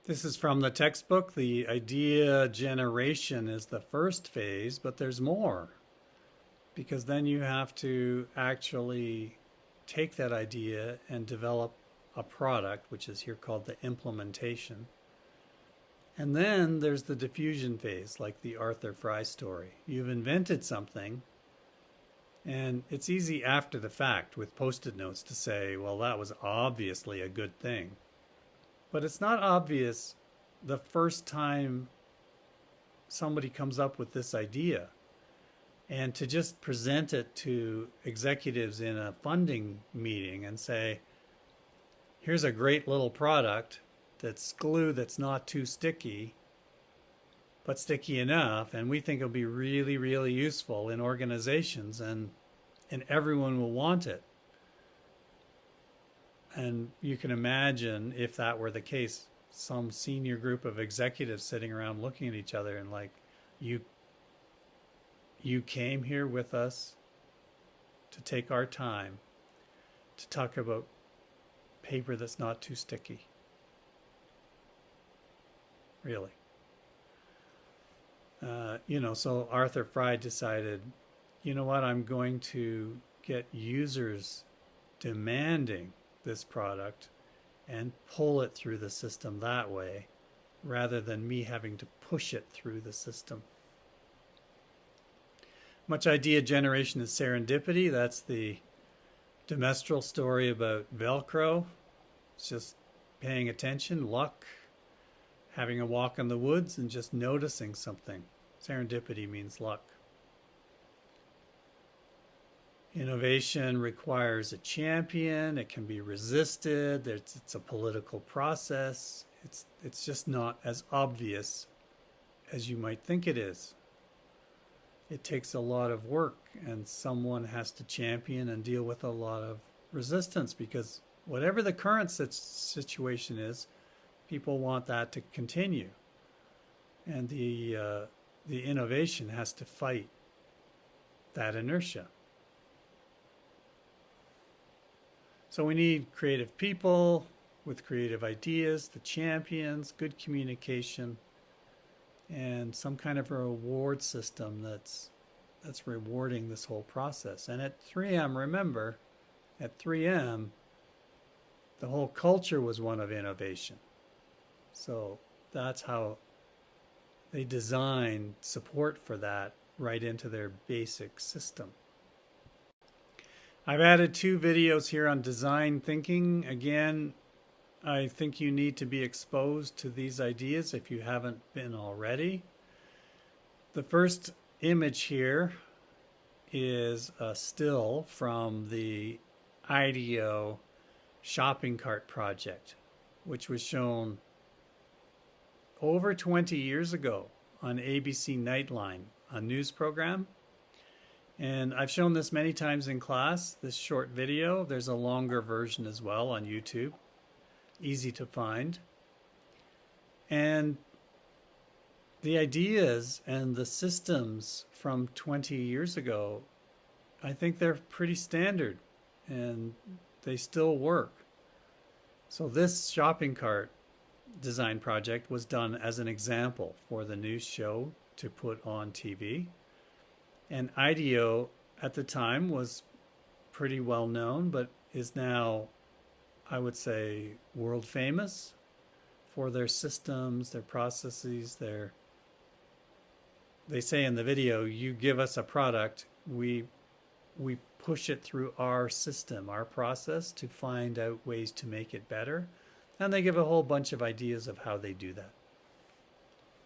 S1: This is from the textbook. The idea generation is the first phase, but there's more, because then you have to actually take that idea and develop a product, which is here called the implementation. And then there's the diffusion phase, like the Arthur Fry story. You've invented something, and it's easy after the fact with post-it notes to say, well, that was obviously a good thing. But it's not obvious the first time somebody comes up with this idea. And to just present it to executives in a funding meeting and say, here's a great little product that's glue that's not too sticky, but sticky enough, and we think it'll be really, really useful in organizations, and everyone will want it. And you can imagine, if that were the case, some senior group of executives sitting around looking at each other and like, you came here with us to take our time to talk about paper that's not too sticky. Really. So Arthur Fry decided, you know what, I'm going to get users demanding this product and pull it through the system that way, rather than me having to push it through the system. Much idea generation is serendipity. That's the Demestral story about Velcro. It's just paying attention, luck, having a walk in the woods, and just noticing something. Serendipity means luck. Innovation requires a champion. It can be resisted. It's a political process. It's just not as obvious as you might think it is. It takes a lot of work, and someone has to champion and deal with a lot of resistance, because whatever the current situation is, people want that to continue. And the innovation has to fight that inertia. So we need creative people with creative ideas, the champions, good communication, and some kind of a reward system that's rewarding this whole process. And at 3M, remember, at 3M, the whole culture was one of innovation. So that's how they designed support for that right into their basic system. I've added 2 videos here on design thinking. Again, I think you need to be exposed to these ideas if you haven't been already. The first image here is a still from the IDEO shopping cart project, which was shown over 20 years ago on ABC Nightline, a news program. And I've shown this many times in class, this short video. There's a longer version as well on YouTube. Easy to find. And the ideas and the systems from 20 years ago, I think they're pretty standard and they still work. So this shopping cart design project was done as an example for the news show to put on TV. And IDEO at the time was pretty well known, but is now, I would say, world famous for their systems, their processes, they say in the video, you give us a product, we push it through our system, our process, to find out ways to make it better. And they give a whole bunch of ideas of how they do that.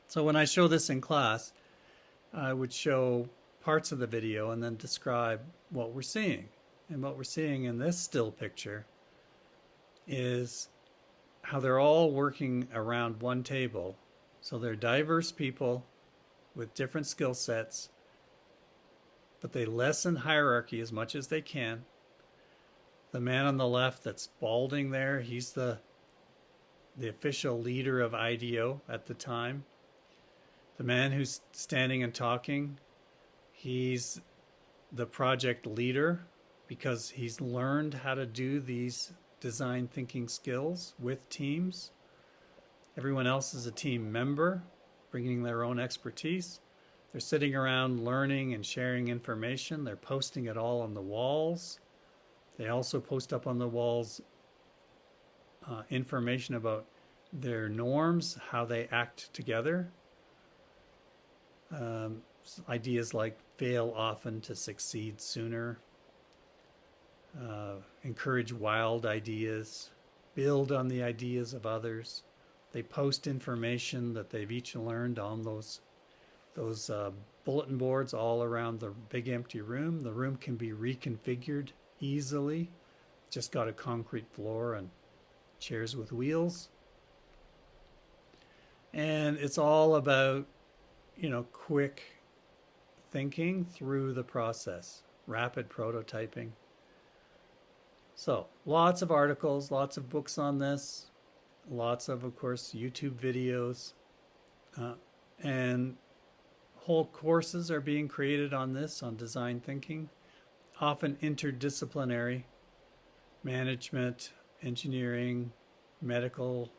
S1: So when I show this in class, I would show parts of the video and then describe what we're seeing. And what we're seeing in this still picture is how they're all working around one table. So they're diverse people with different skill sets, but they lessen hierarchy as much as they can. The man on the left that's balding there, he's the official leader of IDEO at the time. The man who's standing and talking, he's the project leader because he's learned how to do these design thinking skills with teams. Everyone else is a team member, bringing their own expertise. They're sitting around learning and sharing information. They're posting it all on the walls. They also post up on the walls information about their norms, how they act together. Ideas like fail often to succeed sooner. Encourage wild ideas. Build on the ideas of others. They post information that they've each learned on those bulletin boards all around the big empty room. The room can be reconfigured easily. Just got a concrete floor and chairs with wheels. And it's all about, quick thinking through the process, rapid prototyping. So lots of articles, lots of books on this, lots of course, YouTube videos, and whole courses are being created on this, on design thinking, often interdisciplinary, management, engineering, medical,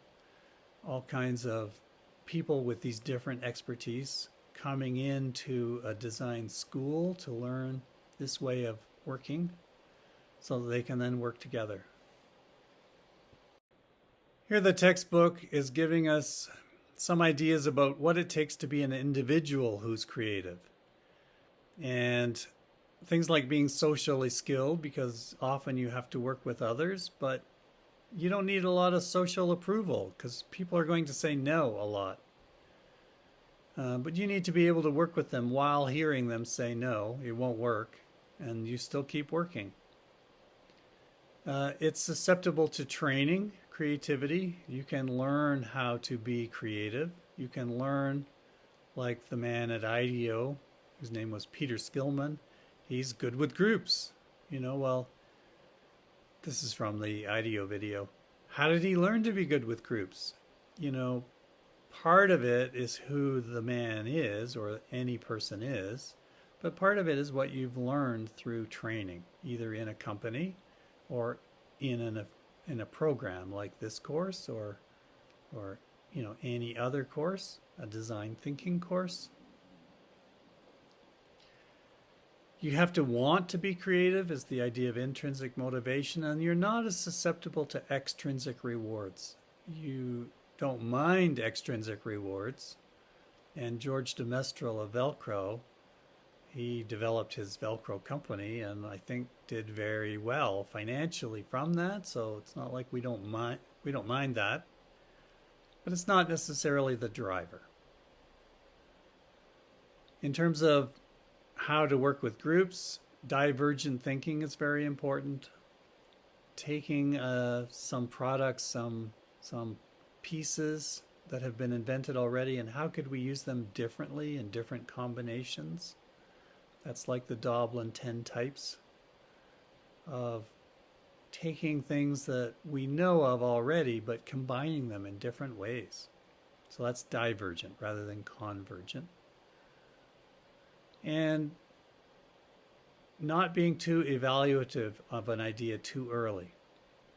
S1: all kinds of people with these different expertise coming into a design school to learn this way of working so that they can then work together. Here the textbook is giving us some ideas about what it takes to be an individual who's creative. And things like being socially skilled, because often you have to work with others, but you don't need a lot of social approval because people are going to say no a lot. But you need to be able to work with them while hearing them say no, it won't work, and you still keep working. It's susceptible to training, creativity. You can learn how to be creative. You can learn, like the man at IDEO, whose name was Peter Skillman. He's good with groups. This is from the IDEO video. How did he learn to be good with groups? Part of it is who the man is, or any person is, but part of it is what you've learned through training, either in a company or in a program like this course, or any other course, a design thinking course. You have to want to be creative is the idea of intrinsic motivation, and you're not as susceptible to extrinsic rewards. You don't mind extrinsic rewards. And George de Mestral of Velcro, he developed his Velcro company and I think did very well financially from that. So it's not like we don't mind that, but it's not necessarily the driver. In terms of how to work with groups, divergent thinking is very important. Taking some products, some pieces that have been invented already, and how could we use them differently in different combinations? That's like the Doblin 10 types of taking things that we know of already, but combining them in different ways. So that's divergent rather than convergent. And not being too evaluative of an idea too early.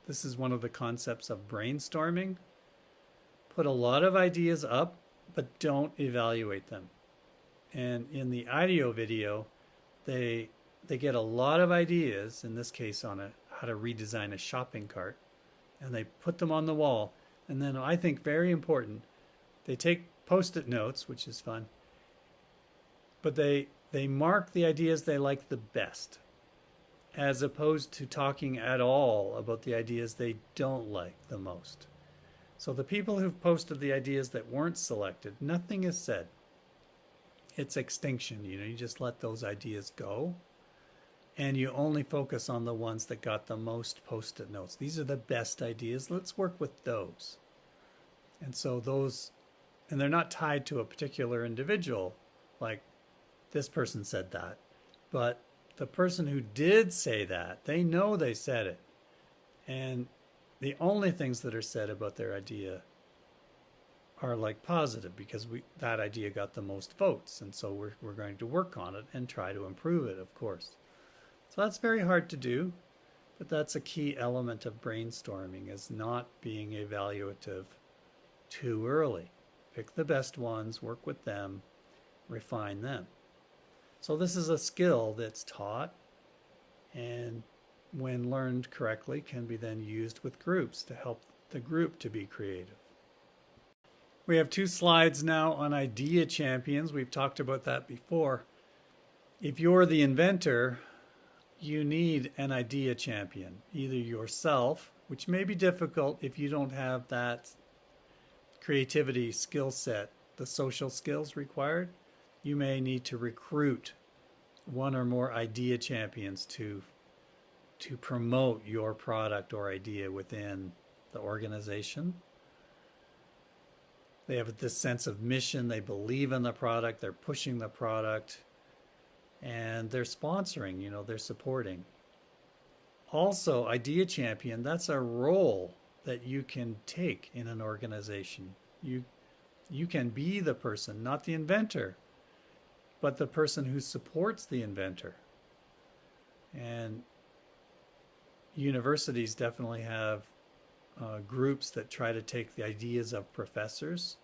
S1: This is one of the concepts of brainstorming. Put a lot of ideas up, but don't evaluate them. And in the IDEO video, they get a lot of ideas, in this case on how to redesign a shopping cart, and they put them on the wall. And then I think very important, they take Post-it notes, which is fun, but they mark the ideas they like the best, as opposed to talking at all about the ideas they don't like the most. So the people who've posted the ideas that weren't selected, nothing is said. It's extinction. You just let those ideas go, and you only focus on the ones that got the most Post-it notes. These are the best ideas. Let's work with those. And so those, and they're not tied to a particular individual, like this person said that, but the person who did say that, they know they said it. And the only things that are said about their idea are like positive, because that idea got the most votes, and so we're going to work on it and try to improve it, of course. So that's very hard to do, but that's a key element of brainstorming, is not being evaluative too early. Pick the best ones, work with them, refine them. So this is a skill that's taught and when learned correctly can be then used with groups to help the group to be creative. We have 2 slides now on idea champions. We've talked about that before. If you're the inventor, you need an idea champion, either yourself, which may be difficult if you don't have that creativity skill set, the social skills required. You may need to recruit one or more idea champions to promote your product or idea within the organization. They have this sense of mission. They believe in the product. They're pushing the product. And they're sponsoring, they're supporting. Also, idea champion, that's a role that you can take in an organization. You can be the person, not the inventor, but the person who supports the inventor. And universities definitely have groups that try to take the ideas of professors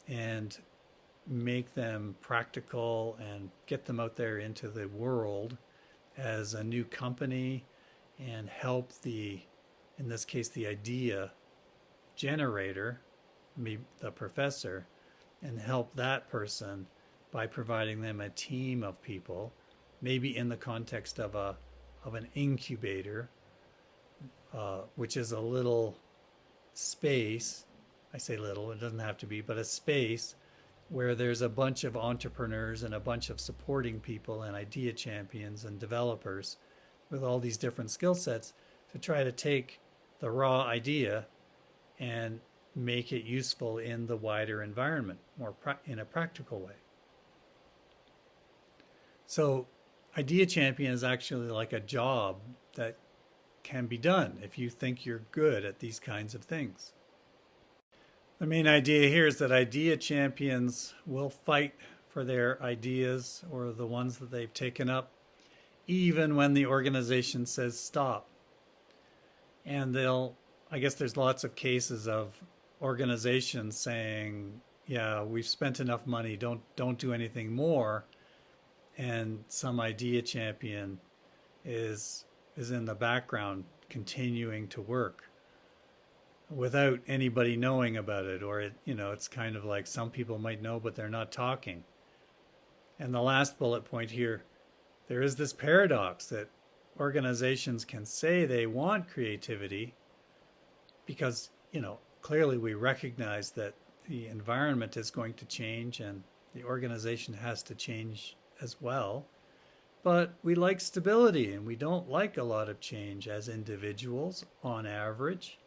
S1: and make them practical and get them out there into the world as a new company and help in this case, the idea generator, the professor, and help that person by providing them a team of people, maybe in the context of an incubator, which is a little space. I say little, it doesn't have to be, but a space where there's a bunch of entrepreneurs and a bunch of supporting people and idea champions and developers with all these different skill sets to try to take the raw idea and make it useful in the wider environment, in a practical way. So idea champion is actually like a job that can be done if you think you're good at these kinds of things. The main idea here is that idea champions will fight for their ideas or the ones that they've taken up, even when the organization says stop. And I guess there's lots of cases of organizations saying, yeah, we've spent enough money, don't do anything more. And some idea champion is in the background continuing to work without anybody knowing about it, or it's kind of like some people might know, but they're not talking. And the last bullet point here, there is this paradox that organizations can say they want creativity because, clearly we recognize that the environment is going to change and the organization has to change as well. But we like stability and we don't like a lot of change as individuals on average.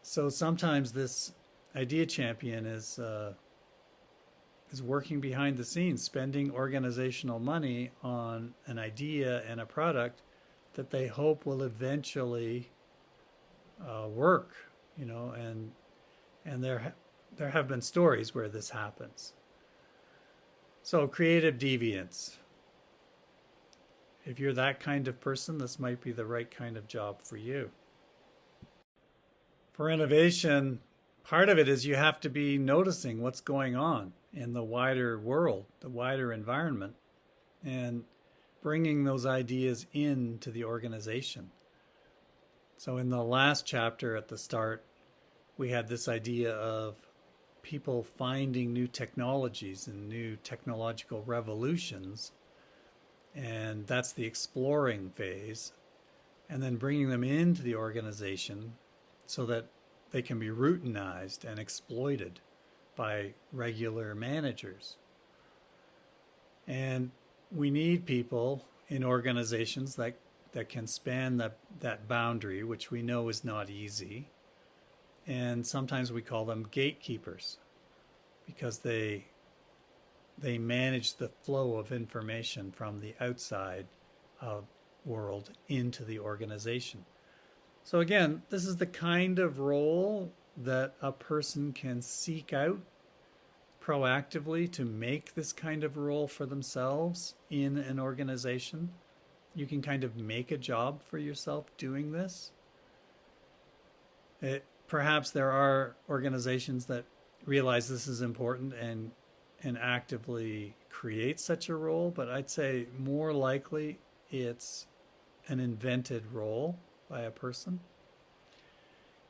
S1: So sometimes this idea champion is working behind the scenes, spending organizational money on an idea and a product that they hope will eventually work, and there have been stories where this happens. So creative deviance. If you're that kind of person, this might be the right kind of job for you. For innovation, part of it is you have to be noticing what's going on in the wider world, the wider environment, and bringing those ideas into the organization. So in the last chapter at the start, we had this idea of people finding new technologies and new technological revolutions, and that's the exploring phase, and then bringing them into the organization so that they can be routinized and exploited by regular managers. And we need people in organizations that can span that boundary, which we know is not easy. And sometimes we call them gatekeepers because they manage the flow of information from the outside world into the organization. So again, this is the kind of role that a person can seek out proactively to make this kind of role for themselves in an organization. You can kind of make a job for yourself doing this. perhaps there are organizations that realize this is important and actively create such a role, but I'd say more likely it's an invented role by a person.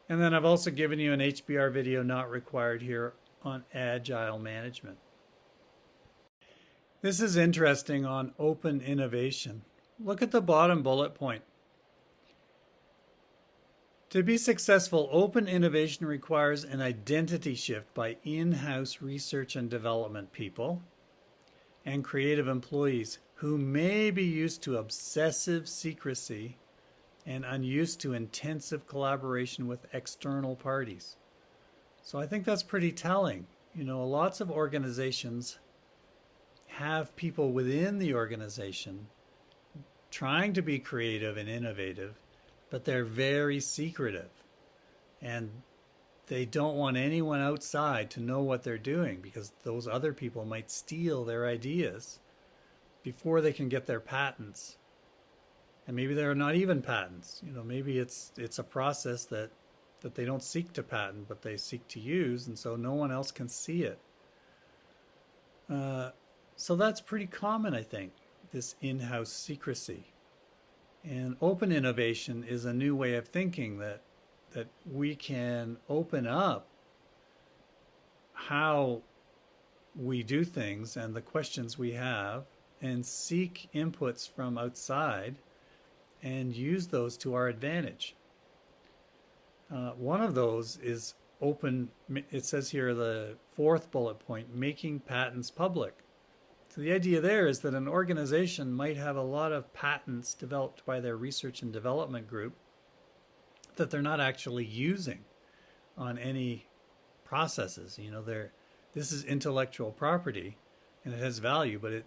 S1: And then I've also given you an HBR video not required here on agile management. This is interesting on open innovation. Look at the bottom bullet point. To be successful, open innovation requires an identity shift by in-house research and development people and creative employees who may be used to obsessive secrecy and unused to intensive collaboration with external parties. So I think that's pretty telling. You know, lots of organizations have people within the organization trying to be creative and innovative, but they're very secretive and they don't want anyone outside to know what they're doing because those other people might steal their ideas before they can get their patents. And maybe they're not even patents. You know, maybe it's a process that they don't seek to patent, but they seek to use, and so no one else can see it. So that's pretty common, I think, this in-house secrecy. And open innovation is a new way of thinking that we can open up how we do things and the questions we have and seek inputs from outside and use those to our advantage. One of those is open, it says here the fourth bullet point, making patents public. So the idea there is that an organization might have a lot of patents developed by their research and development group that they're not actually using on any processes. You know, this is intellectual property and it has value, but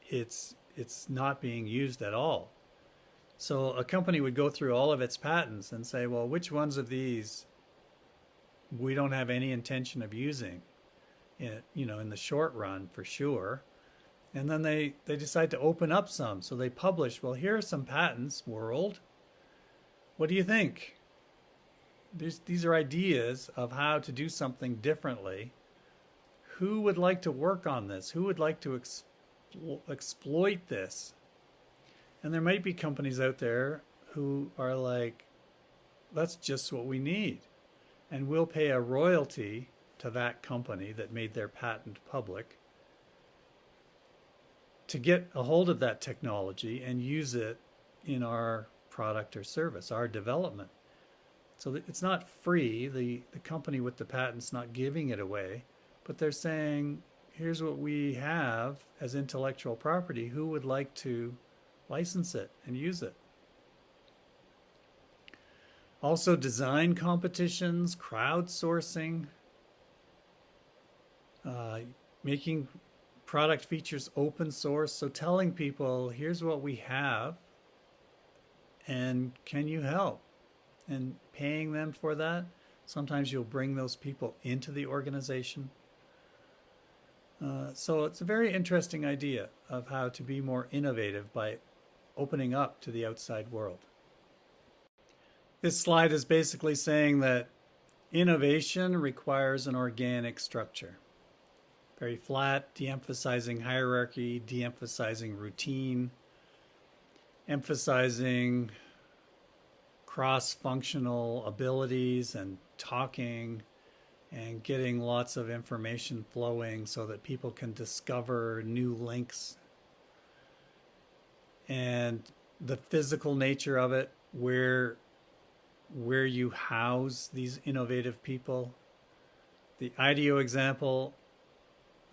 S1: it's not being used at all. So a company would go through all of its patents and say, well, which ones of these we don't have any intention of using, in the short run for sure. And then they decide to open up some. So they publish, well, here are some patents, world. What do you think? These are ideas of how to do something differently. Who would like to work on this? Who would like to exploit this? And there might be companies out there who are like, that's just what we need. And we'll pay a royalty to that company that made their patent public to get a hold of that technology and use it in our product or service, our development. So it's not free. The company with the patent's not giving it away, but they're saying, here's what we have as intellectual property. Who would like to license it and use it? Also design competitions, crowdsourcing, making product features open source. So telling people, here's what we have and can you help? And paying them for that. Sometimes you'll bring those people into the organization. So it's a very interesting idea of how to be more innovative by opening up to the outside world. This slide is basically saying that innovation requires an organic structure. Very flat, de-emphasizing hierarchy, de-emphasizing routine, emphasizing cross-functional abilities and talking and getting lots of information flowing so that people can discover new links. And the physical nature of it, where you house these innovative people. The IDEO example,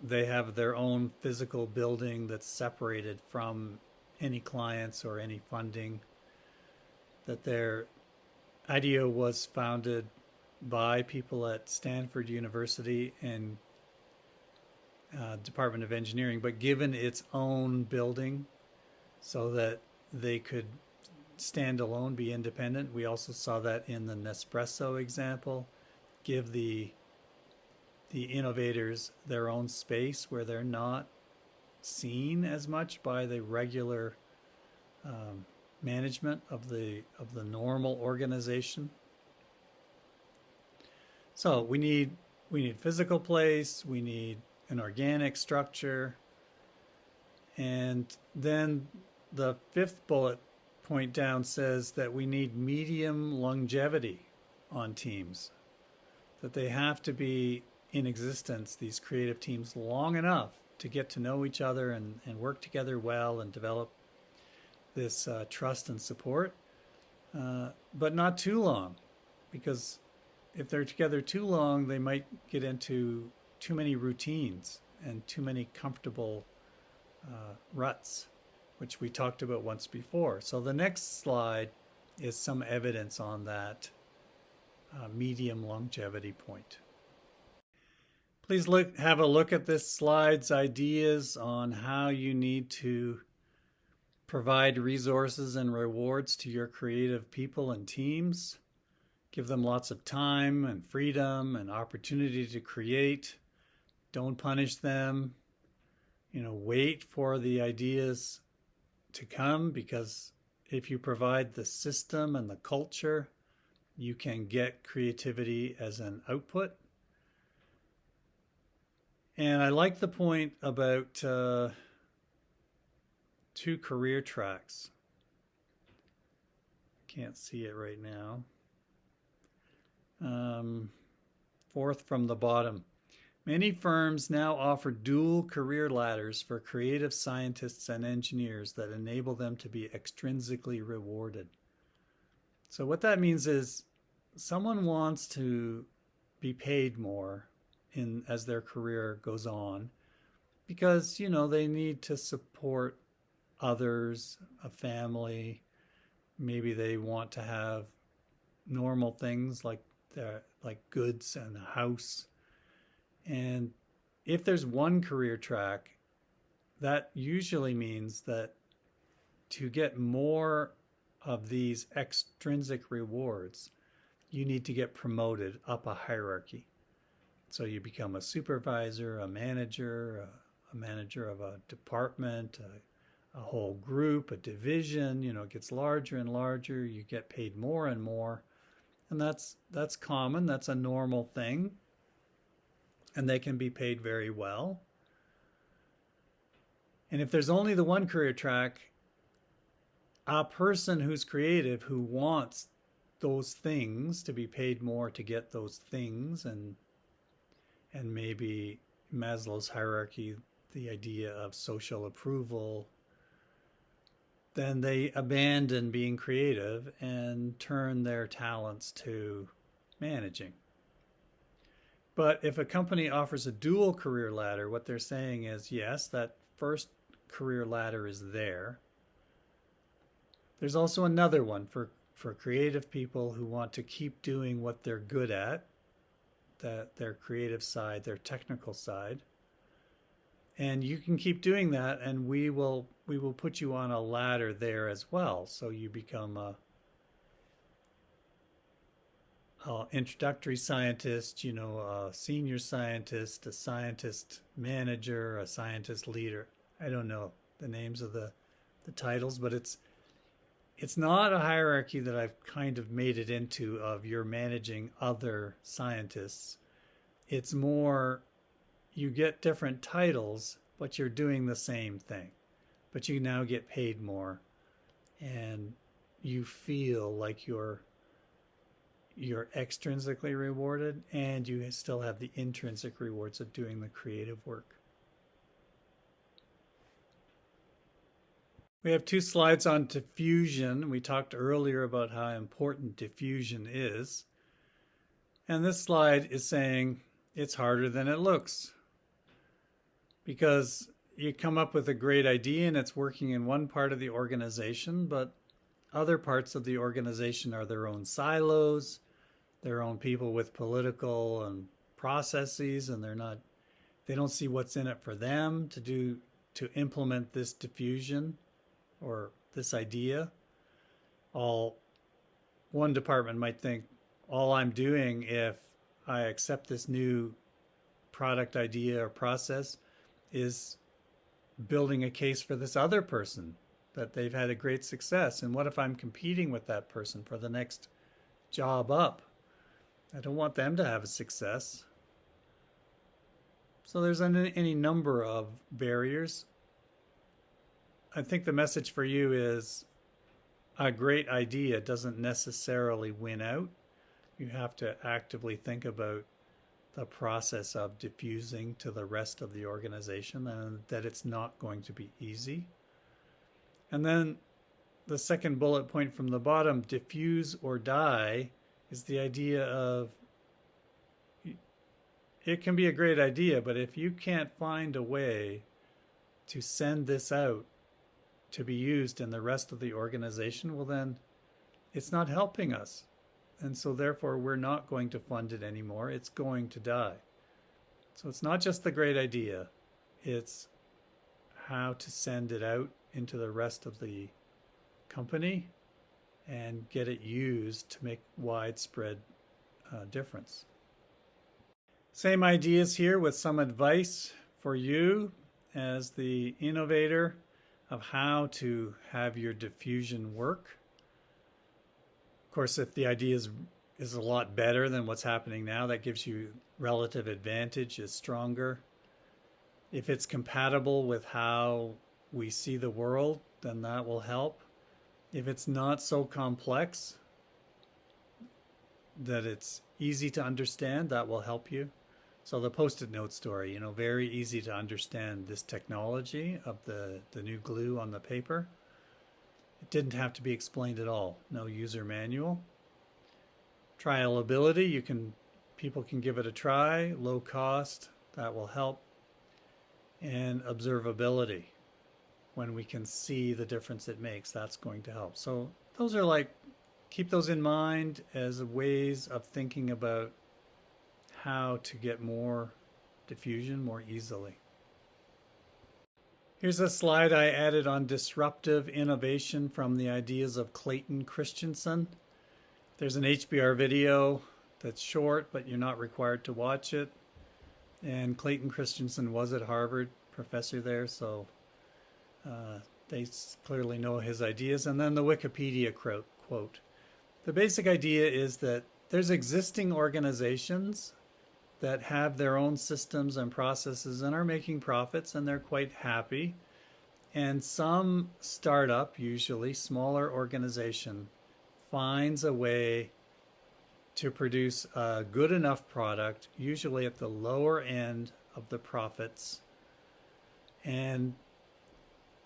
S1: they have their own physical building that's separated from any clients or any funding. That their IDEO was founded by people at Stanford University and Department of Engineering, but given its own building so that they could stand alone, be independent. We also saw that in the Nespresso example. Give the innovators their own space where they're not seen as much by the regular management of the normal organization. So we need physical place, we need an organic structure, and then the fifth bullet point down says that we need medium longevity on teams, that they have to be in existence, these creative teams, long enough to get to know each other and work together well and develop this trust and support, but not too long, because if they're together too long, they might get into too many routines and too many comfortable ruts, which we talked about once before. So the next slide is some evidence on that medium longevity point. Please have a look at this slide's ideas on how you need to provide resources and rewards to your creative people and teams. Give them lots of time and freedom and opportunity to create. Don't punish them. Wait for the ideas to come, because if you provide the system and the culture, you can get creativity as an output. And I like the point about 2 career tracks. Can't see it right now. 4th from the bottom. Many firms now offer dual career ladders for creative scientists and engineers that enable them to be extrinsically rewarded. So what that means is someone wants to be paid more as their career goes on, because they need to support others, a family. Maybe they want to have normal things like goods and a house. And if there's one career track, that usually means that to get more of these extrinsic rewards, you need to get promoted up a hierarchy. So you become a supervisor, a manager of a department, a whole group, a division. It gets larger and larger. You get paid more and more. And that's common. That's a normal thing. And they can be paid very well. And if there's only the one career track, a person who's creative, who wants those things, to be paid more to get those things, and maybe Maslow's hierarchy, the idea of social approval, then they abandon being creative and turn their talents to managing. But if a company offers a dual career ladder, what they're saying is, yes, that first career ladder is there. There's also another one for creative people who want to keep doing what they're good at, their creative side, their technical side. And you can keep doing that, and we will put you on a ladder there as well. So you become a introductory scientist, a senior scientist, a scientist manager, a scientist leader. I don't know the names of the titles, but it's not a hierarchy that I've kind of made it into, of you're managing other scientists. It's more, you get different titles, but you're doing the same thing. But you now get paid more, and you feel like you're extrinsically rewarded, and you still have the intrinsic rewards of doing the creative work. We have 2 slides on diffusion. We talked earlier about how important diffusion is. And this slide is saying it's harder than it looks, because you come up with a great idea and it's working in one part of the organization, but other parts of the organization are their own silos, their own people with political and processes, and they don't see what's in it for them to implement this diffusion or this idea. One department might think, all I'm doing, if I accept this new product idea or process, is building a case for this other person that they've had a great success. And what if I'm competing with that person for the next job up? I don't want them to have a success. So there's any number of barriers. I think the message for you is a great idea doesn't necessarily win out. You have to actively think about the process of diffusing to the rest of the organization, and that it's not going to be easy. And then the second bullet point from the bottom, diffuse or die, is the idea of it can be a great idea, but if you can't find a way to send this out to be used in the rest of the organization, well then it's not helping us. And so therefore we're not going to fund it anymore. It's going to die. So it's not just the great idea, it's how to send it out into the rest of the company and get it used to make widespread difference. Same ideas here with some advice for you as the innovator of how to have your diffusion work. Of course, if the idea is a lot better than what's happening now, that gives you relative advantage, is stronger. If it's compatible with how we see the world, then that will help. If it's not so complex that it's easy to understand, that will help you. So the Post-it note story, very easy to understand this technology of the new glue on the paper. It didn't have to be explained at all. No user manual. Trialability, people can give it a try. Low cost, that will help. And observability, when we can see the difference it makes, that's going to help. So those are keep those in mind as ways of thinking about how to get more diffusion more easily. Here's a slide I added on disruptive innovation from the ideas of Clayton Christensen. There's an HBR video that's short, but you're not required to watch it. And Clayton Christensen was at Harvard, professor there, so they clearly know his ideas. And then the Wikipedia quote. The basic idea is that there's existing organizations that have their own systems and processes and are making profits, and they're quite happy. And some startup, usually smaller organization, finds a way to produce a good enough product, usually at the lower end of the profits. And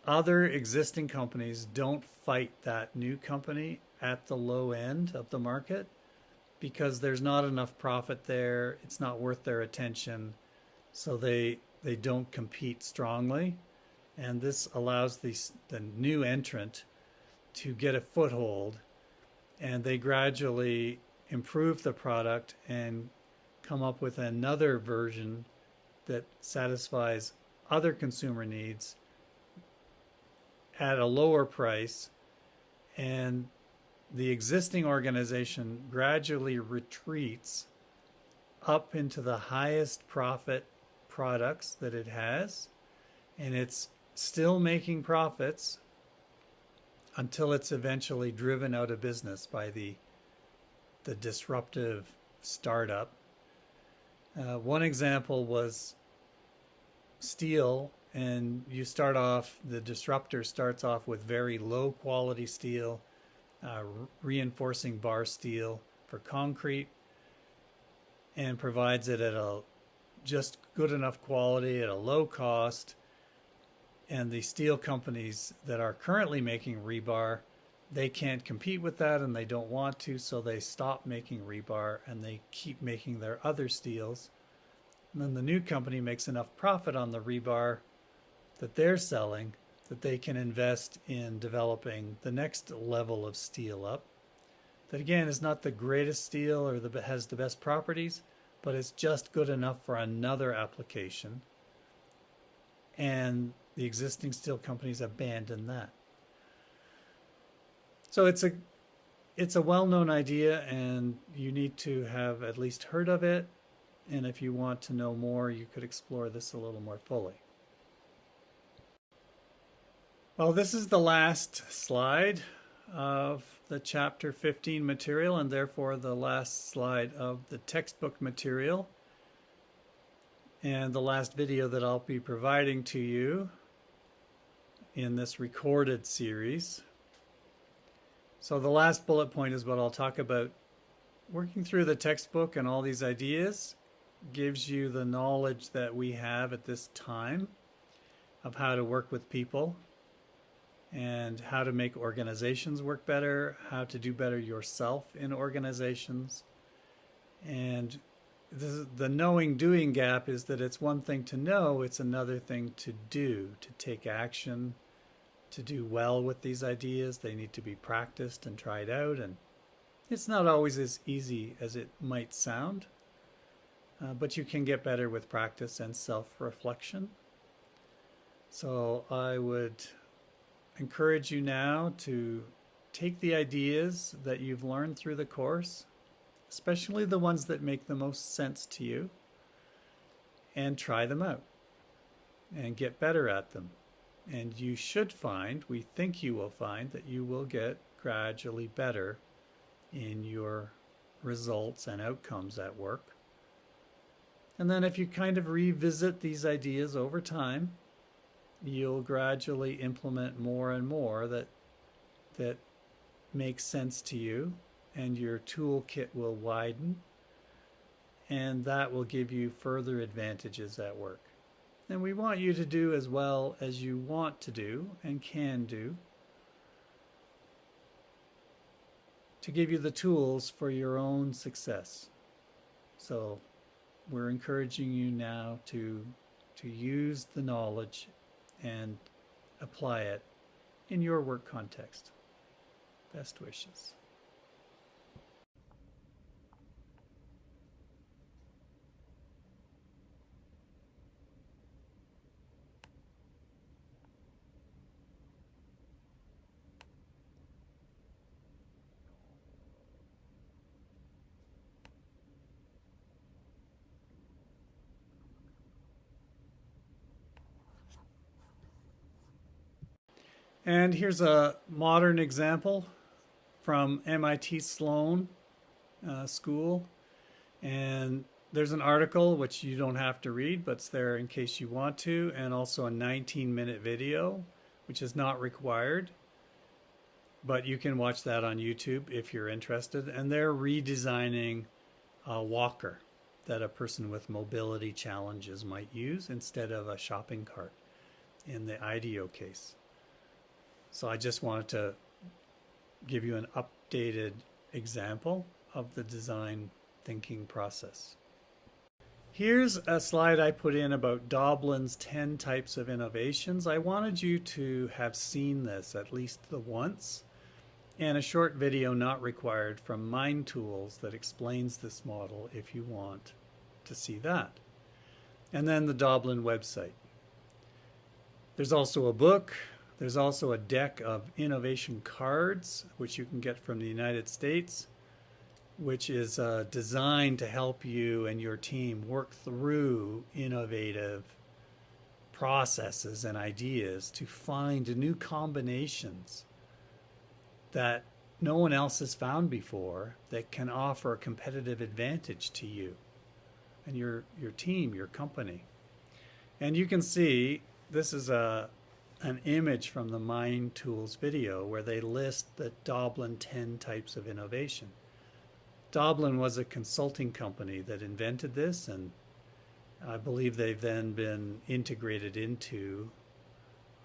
S1: other existing companies don't fight that new company at the low end of the market because there's not enough profit there. It's not worth their attention. So they don't compete strongly. And this allows the new entrant to get a foothold, and they gradually improve the product and come up with another version that satisfies other consumer needs at a lower price, and the existing organization gradually retreats up into the highest profit products that it has, and it's still making profits until it's eventually driven out of business by the disruptive startup. One example was steel, and the disruptor starts off with very low quality steel, reinforcing bar steel for concrete, and provides it at a just good enough quality at a low cost. And the steel companies that are currently making rebar, they can't compete with that, and they don't want to, so they stop making rebar and they keep making their other steels. And then the new company makes enough profit on the rebar that they're selling that they can invest in developing the next level of steel up. That again is not the greatest steel or has the best properties, but it's just good enough for another application. And the existing steel companies abandon that. So it's a well-known idea, and you need to have at least heard of it. And if you want to know more, you could explore this a little more fully. Well, this is the last slide of the chapter 15 material, and therefore the last slide of the textbook material, and the last video that I'll be providing to you in this recorded series. So the last bullet point is what I'll talk about. Working through the textbook and all these ideas gives you the knowledge that we have at this time of how to work with people and how to make organizations work better, how to do better yourself in organizations. And the knowing-doing gap is that it's one thing to know, it's another thing to do, to take action, to do well with these ideas. They need to be practiced and tried out, and it's not always as easy as it might sound, but you can get better with practice and self-reflection. So I would encourage you now to take the ideas that you've learned through the course, especially the ones that make the most sense to you, and try them out and get better at them. And you should find, we think you will find, that you will get gradually better in your results and outcomes at work. And then if you kind of revisit these ideas over time, you'll gradually implement more and more that makes sense to you, and your toolkit will widen, and that will give you further advantages at work. And we want you to do as well as you want to do and can do, to give you the tools for your own success. So we're encouraging you now to use the knowledge and apply it in your work context. Best wishes. And here's a modern example from MIT Sloan School. And there's an article which you don't have to read, but it's there in case you want to, and also a 19-minute video, which is not required. But you can watch that on YouTube if you're interested. And they're redesigning a walker that a person with mobility challenges might use instead of a shopping cart in the IDEO case. So I just wanted to give you an updated example of the design thinking process. Here's a slide I put in about Doblin's 10 types of innovations. I wanted you to have seen this at least the once, and a short video not required from Mind Tools that explains this model if you want to see that. And then the Doblin website. There's also a book. There's also a deck of innovation cards, which you can get from the United States, which is designed to help you and your team work through innovative processes and ideas to find new combinations that no one else has found before that can offer a competitive advantage to you and your team, your company. And you can see this is an image from the Mind Tools video where they list the Doblin 10 types of innovation. Doblin was a consulting company that invented this, and I believe they've then been integrated into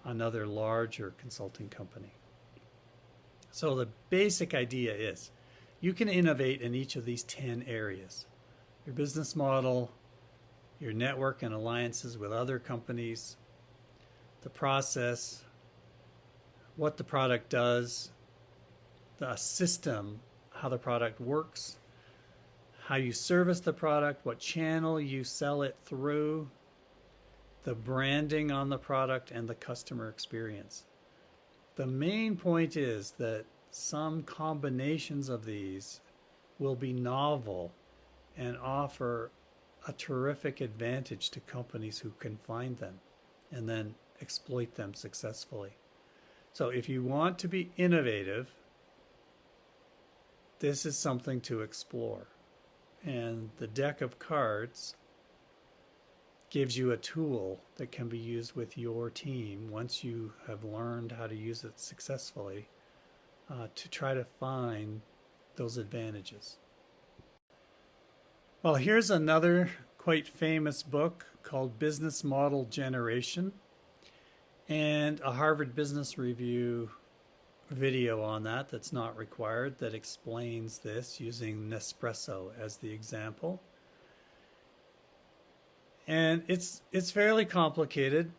S1: another larger consulting company. So the basic idea is you can innovate in each of these 10 areas. Your business model, your network and alliances with other companies, the process, what the product does, the system, how the product works, how you service the product, what channel you sell it through, the branding on the product, and the customer experience. The main point is that some combinations of these will be novel and offer a terrific advantage to companies who can find them and then exploit them successfully. So if you want to be innovative, this is something to explore. And the deck of cards gives you a tool that can be used with your team once you have learned how to use it successfully, to try to find those advantages. Well, here's another quite famous book called Business Model Generation, and a Harvard Business Review video on that that's not required that explains this using Nespresso as the example. And it's fairly complicated,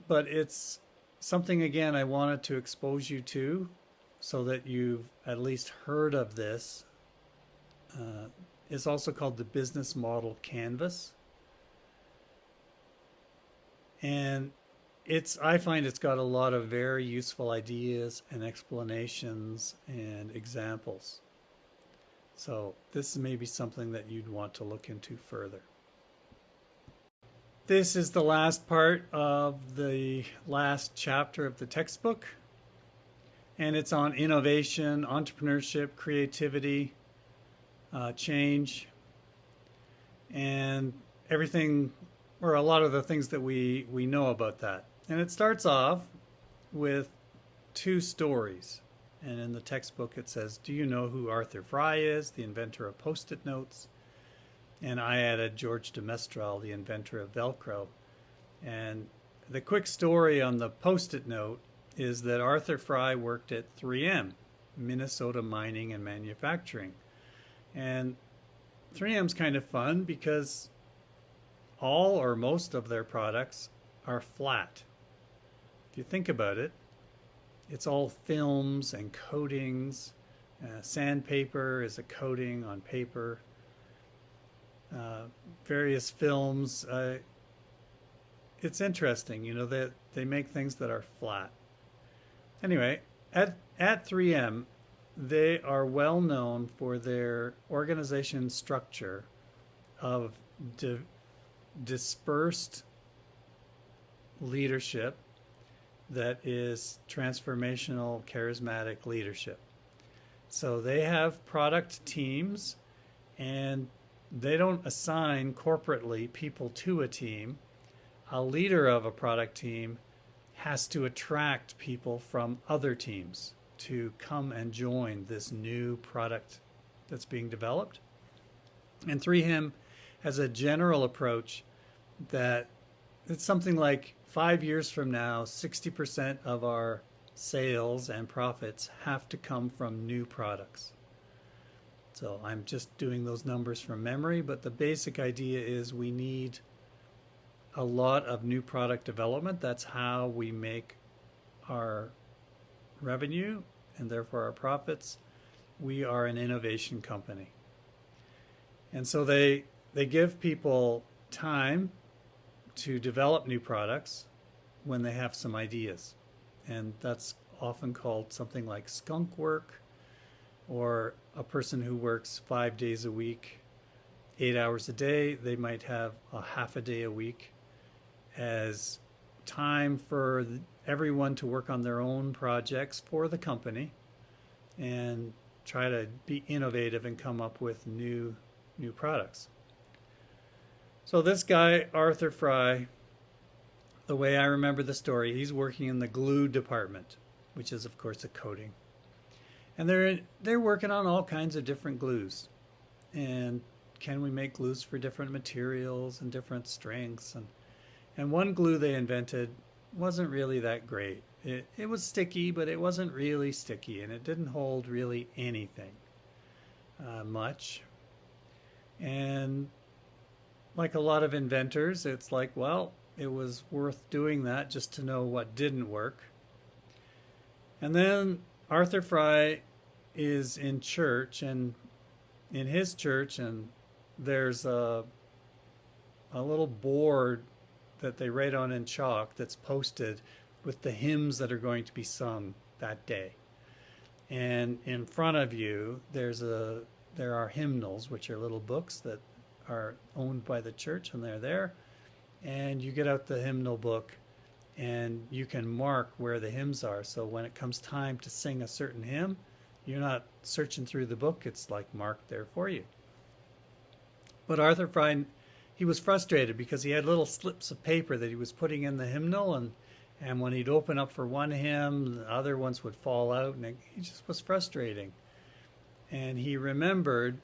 S1: but it's something, again, I wanted to expose you to so that you've at least heard of this. It's also called the Business Model Canvas. And I find it's got a lot of very useful ideas and explanations and examples. So this may be something that you'd want to look into further. This is the last part of the last chapter of the textbook, and it's on innovation, entrepreneurship, creativity, change, and everything, or a lot of the things that we know about that. And it starts off with two stories. And in the textbook it says, do you know who Arthur Fry is, the inventor of Post-it notes? And I added George de Mestral, the inventor of Velcro. And the quick story on the Post-it note is that Arthur Fry worked at 3M, Minnesota Mining and Manufacturing. And 3M's kind of fun because all or most of their products are flat. If you think about it, it's all films and coatings. Sandpaper is a coating on paper. Various films. It's interesting, you know, that they make things that are flat. Anyway, at 3M, they are well known for their organization structure of dispersed leadership that is transformational, charismatic leadership. So they have product teams, and they don't assign corporately people to a team. A leader of a product team has to attract people from other teams to come and join this new product that's being developed. And 3M has a general approach that it's something like 5 years from now, 60% of our sales and profits have to come from new products. So I'm just doing those numbers from memory, but the basic idea is we need a lot of new product development. That's how we make our revenue and therefore our profits. We are an innovation company. And so they give people time to develop new products when they have some ideas. And that's often called something like skunk work, or a person who works 5 days a week, 8 hours a day. They might have a half a day a week as time for everyone to work on their own projects for the company and try to be innovative and come up with new products. So this guy, Arthur Fry, the way I remember the story, he's working in the glue department, which is, of course, a coating. And they're working on all kinds of different glues. And can we make glues for different materials and different strengths? And one glue they invented wasn't really that great. It was sticky, but it wasn't really sticky, and it didn't hold really anything much. And like a lot of inventors, it's like, well, it was worth doing that just to know what didn't work. And then Arthur Fry is in church, and in his church, and there's a little board that they write on in chalk that's posted with the hymns that are going to be sung that day. And in front of you, there are hymnals, which are little books that are owned by the church, and they're there. And you get out the hymnal book, and you can mark where the hymns are. So when it comes time to sing a certain hymn, You're not searching through the book. It's like marked there for you. But Arthur Fry, he was frustrated because he had little slips of paper that he was putting in the hymnal, and when he'd open up for one hymn, the other ones would fall out, and he just was frustrating. And he remembered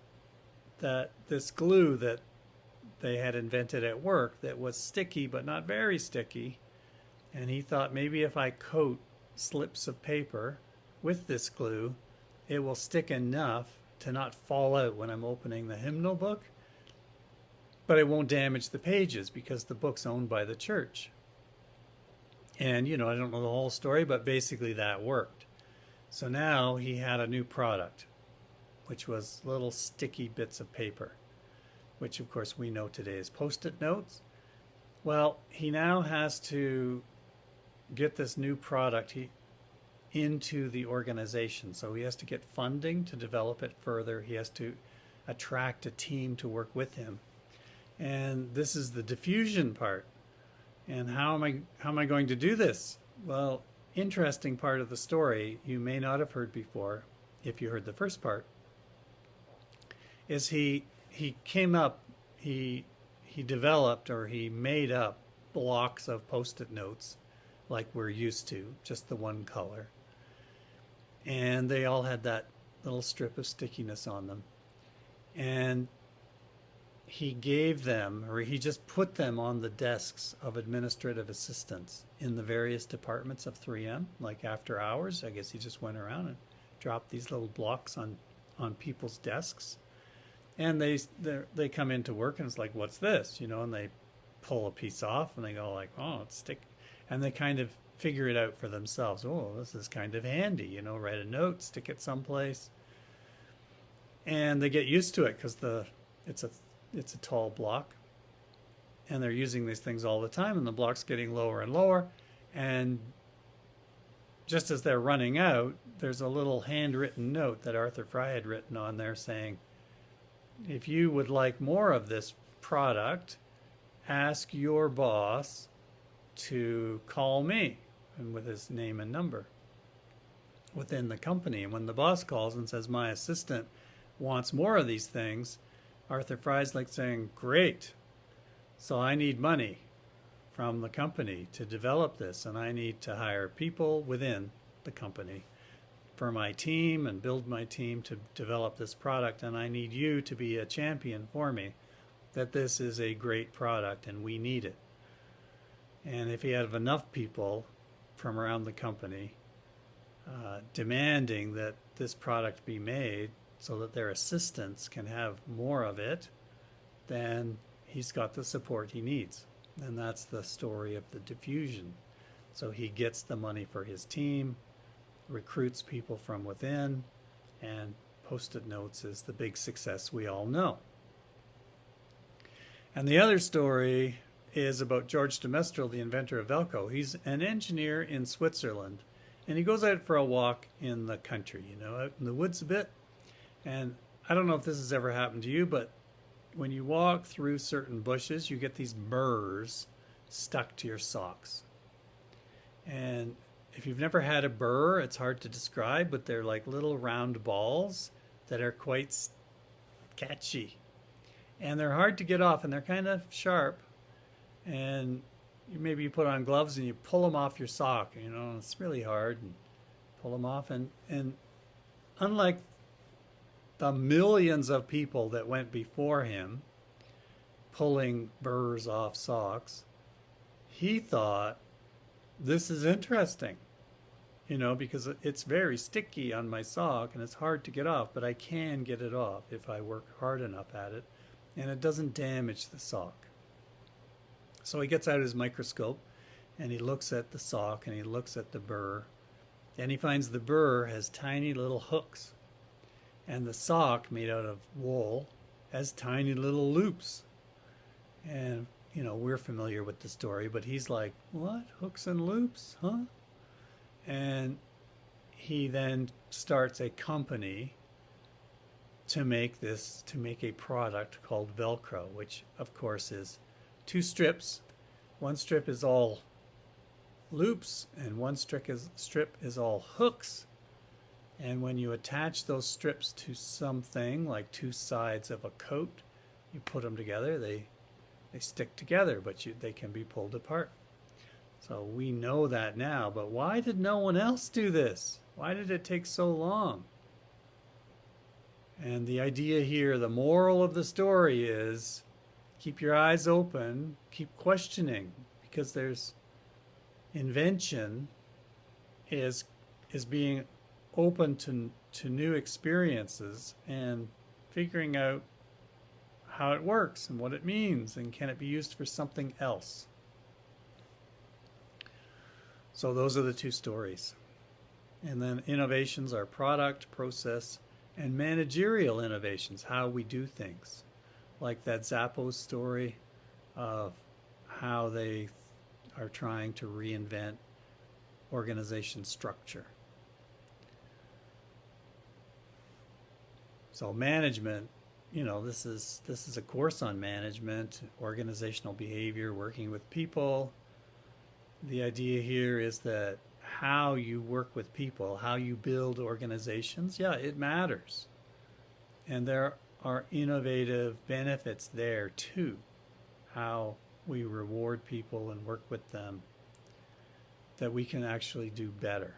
S1: that this glue that they had invented at work that was sticky but not very sticky, and he thought maybe if I coat slips of paper with this glue, it will stick enough to not fall out when I'm opening the hymnal book, but it won't damage the pages because the book's owned by the church. And, I don't know the whole story, but basically that worked. So now he had a new product, which was little sticky bits of paper, which of course we know today is Post-it notes. Well, he now has to get this new product into the organization. So he has to get funding to develop it further. He has to attract a team to work with him. And this is the diffusion part. And how am I going to do this? Well, interesting part of the story you may not have heard before, if you heard the first part, is he developed, or he made up blocks of Post-it notes like we're used to, just the one color. And they all had that little strip of stickiness on them. And he gave them, or he just put them on the desks of administrative assistants in the various departments of 3M, like after hours. I guess he just went around and dropped these little blocks on people's desks. And they come into work and it's like, what's this? And they pull a piece off and they go like, oh, it's stick. And they kind of figure it out for themselves. Oh, this is kind of handy, write a note, stick it someplace. And they get used to it because it's a tall block, and they're using these things all the time, and the block's getting lower and lower. And just as they're running out, there's a little handwritten note that Arthur Fry had written on there saying, if you would like more of this product, ask your boss to call me, and with his name and number within the company. And when the boss calls and says, my assistant wants more of these things, Arthur Fry's like saying, great, so I need money from the company to develop this, and I need to hire people within the company for my team and build my team to develop this product, and I need you to be a champion for me that this is a great product and we need it. And if he had enough people from around the company demanding that this product be made so that their assistants can have more of it, then he's got the support he needs. And that's the story of the diffusion. So he gets the money for his team, recruits people from within, and Post-it notes is the big success we all know. And the other story is about George de Mestral, the inventor of Velcro. He's an engineer in Switzerland, and he goes out for a walk in the country, out in the woods a bit. And I don't know if this has ever happened to you, but when you walk through certain bushes, you get these burrs stuck to your socks. And if you've never had a burr, it's hard to describe, but they're like little round balls that are quite catchy. And they're hard to get off, and they're kind of sharp. And maybe you put on gloves and you pull them off your sock, it's really hard, and pull them off. And unlike the millions of people that went before him pulling burrs off socks, he thought, this is interesting, because it's very sticky on my sock and it's hard to get off, but I can get it off if I work hard enough at it, and it doesn't damage the sock. So he gets out his microscope and he looks at the sock and he looks at the burr, and he finds the burr has tiny little hooks, and the sock, made out of wool, has tiny little loops. And we're familiar with the story, but he's like, what? Hooks and loops? Huh? And he then starts a company to make a product called Velcro, which of course is two strips. One strip is all loops and one strip is all hooks. And when you attach those strips to something, like two sides of a coat, you put them together, they stick together, but they can be pulled apart. So we know that now, but why did no one else do this? Why did it take so long? And the idea here, the moral of the story is keep your eyes open, keep questioning, because there's invention is being open to new experiences and figuring out how it works and what it means and can it be used for something else. So those are the two stories. And then innovations are product, process, and managerial innovations, how we do things. Like that Zappos story of how they are trying to reinvent organization structure. So management, this is a course on management, organizational behavior, working with people. The idea here is that how you work with people, how you build organizations, yeah, it matters. And there are innovative benefits there too. How we reward people and work with them, that we can actually do better.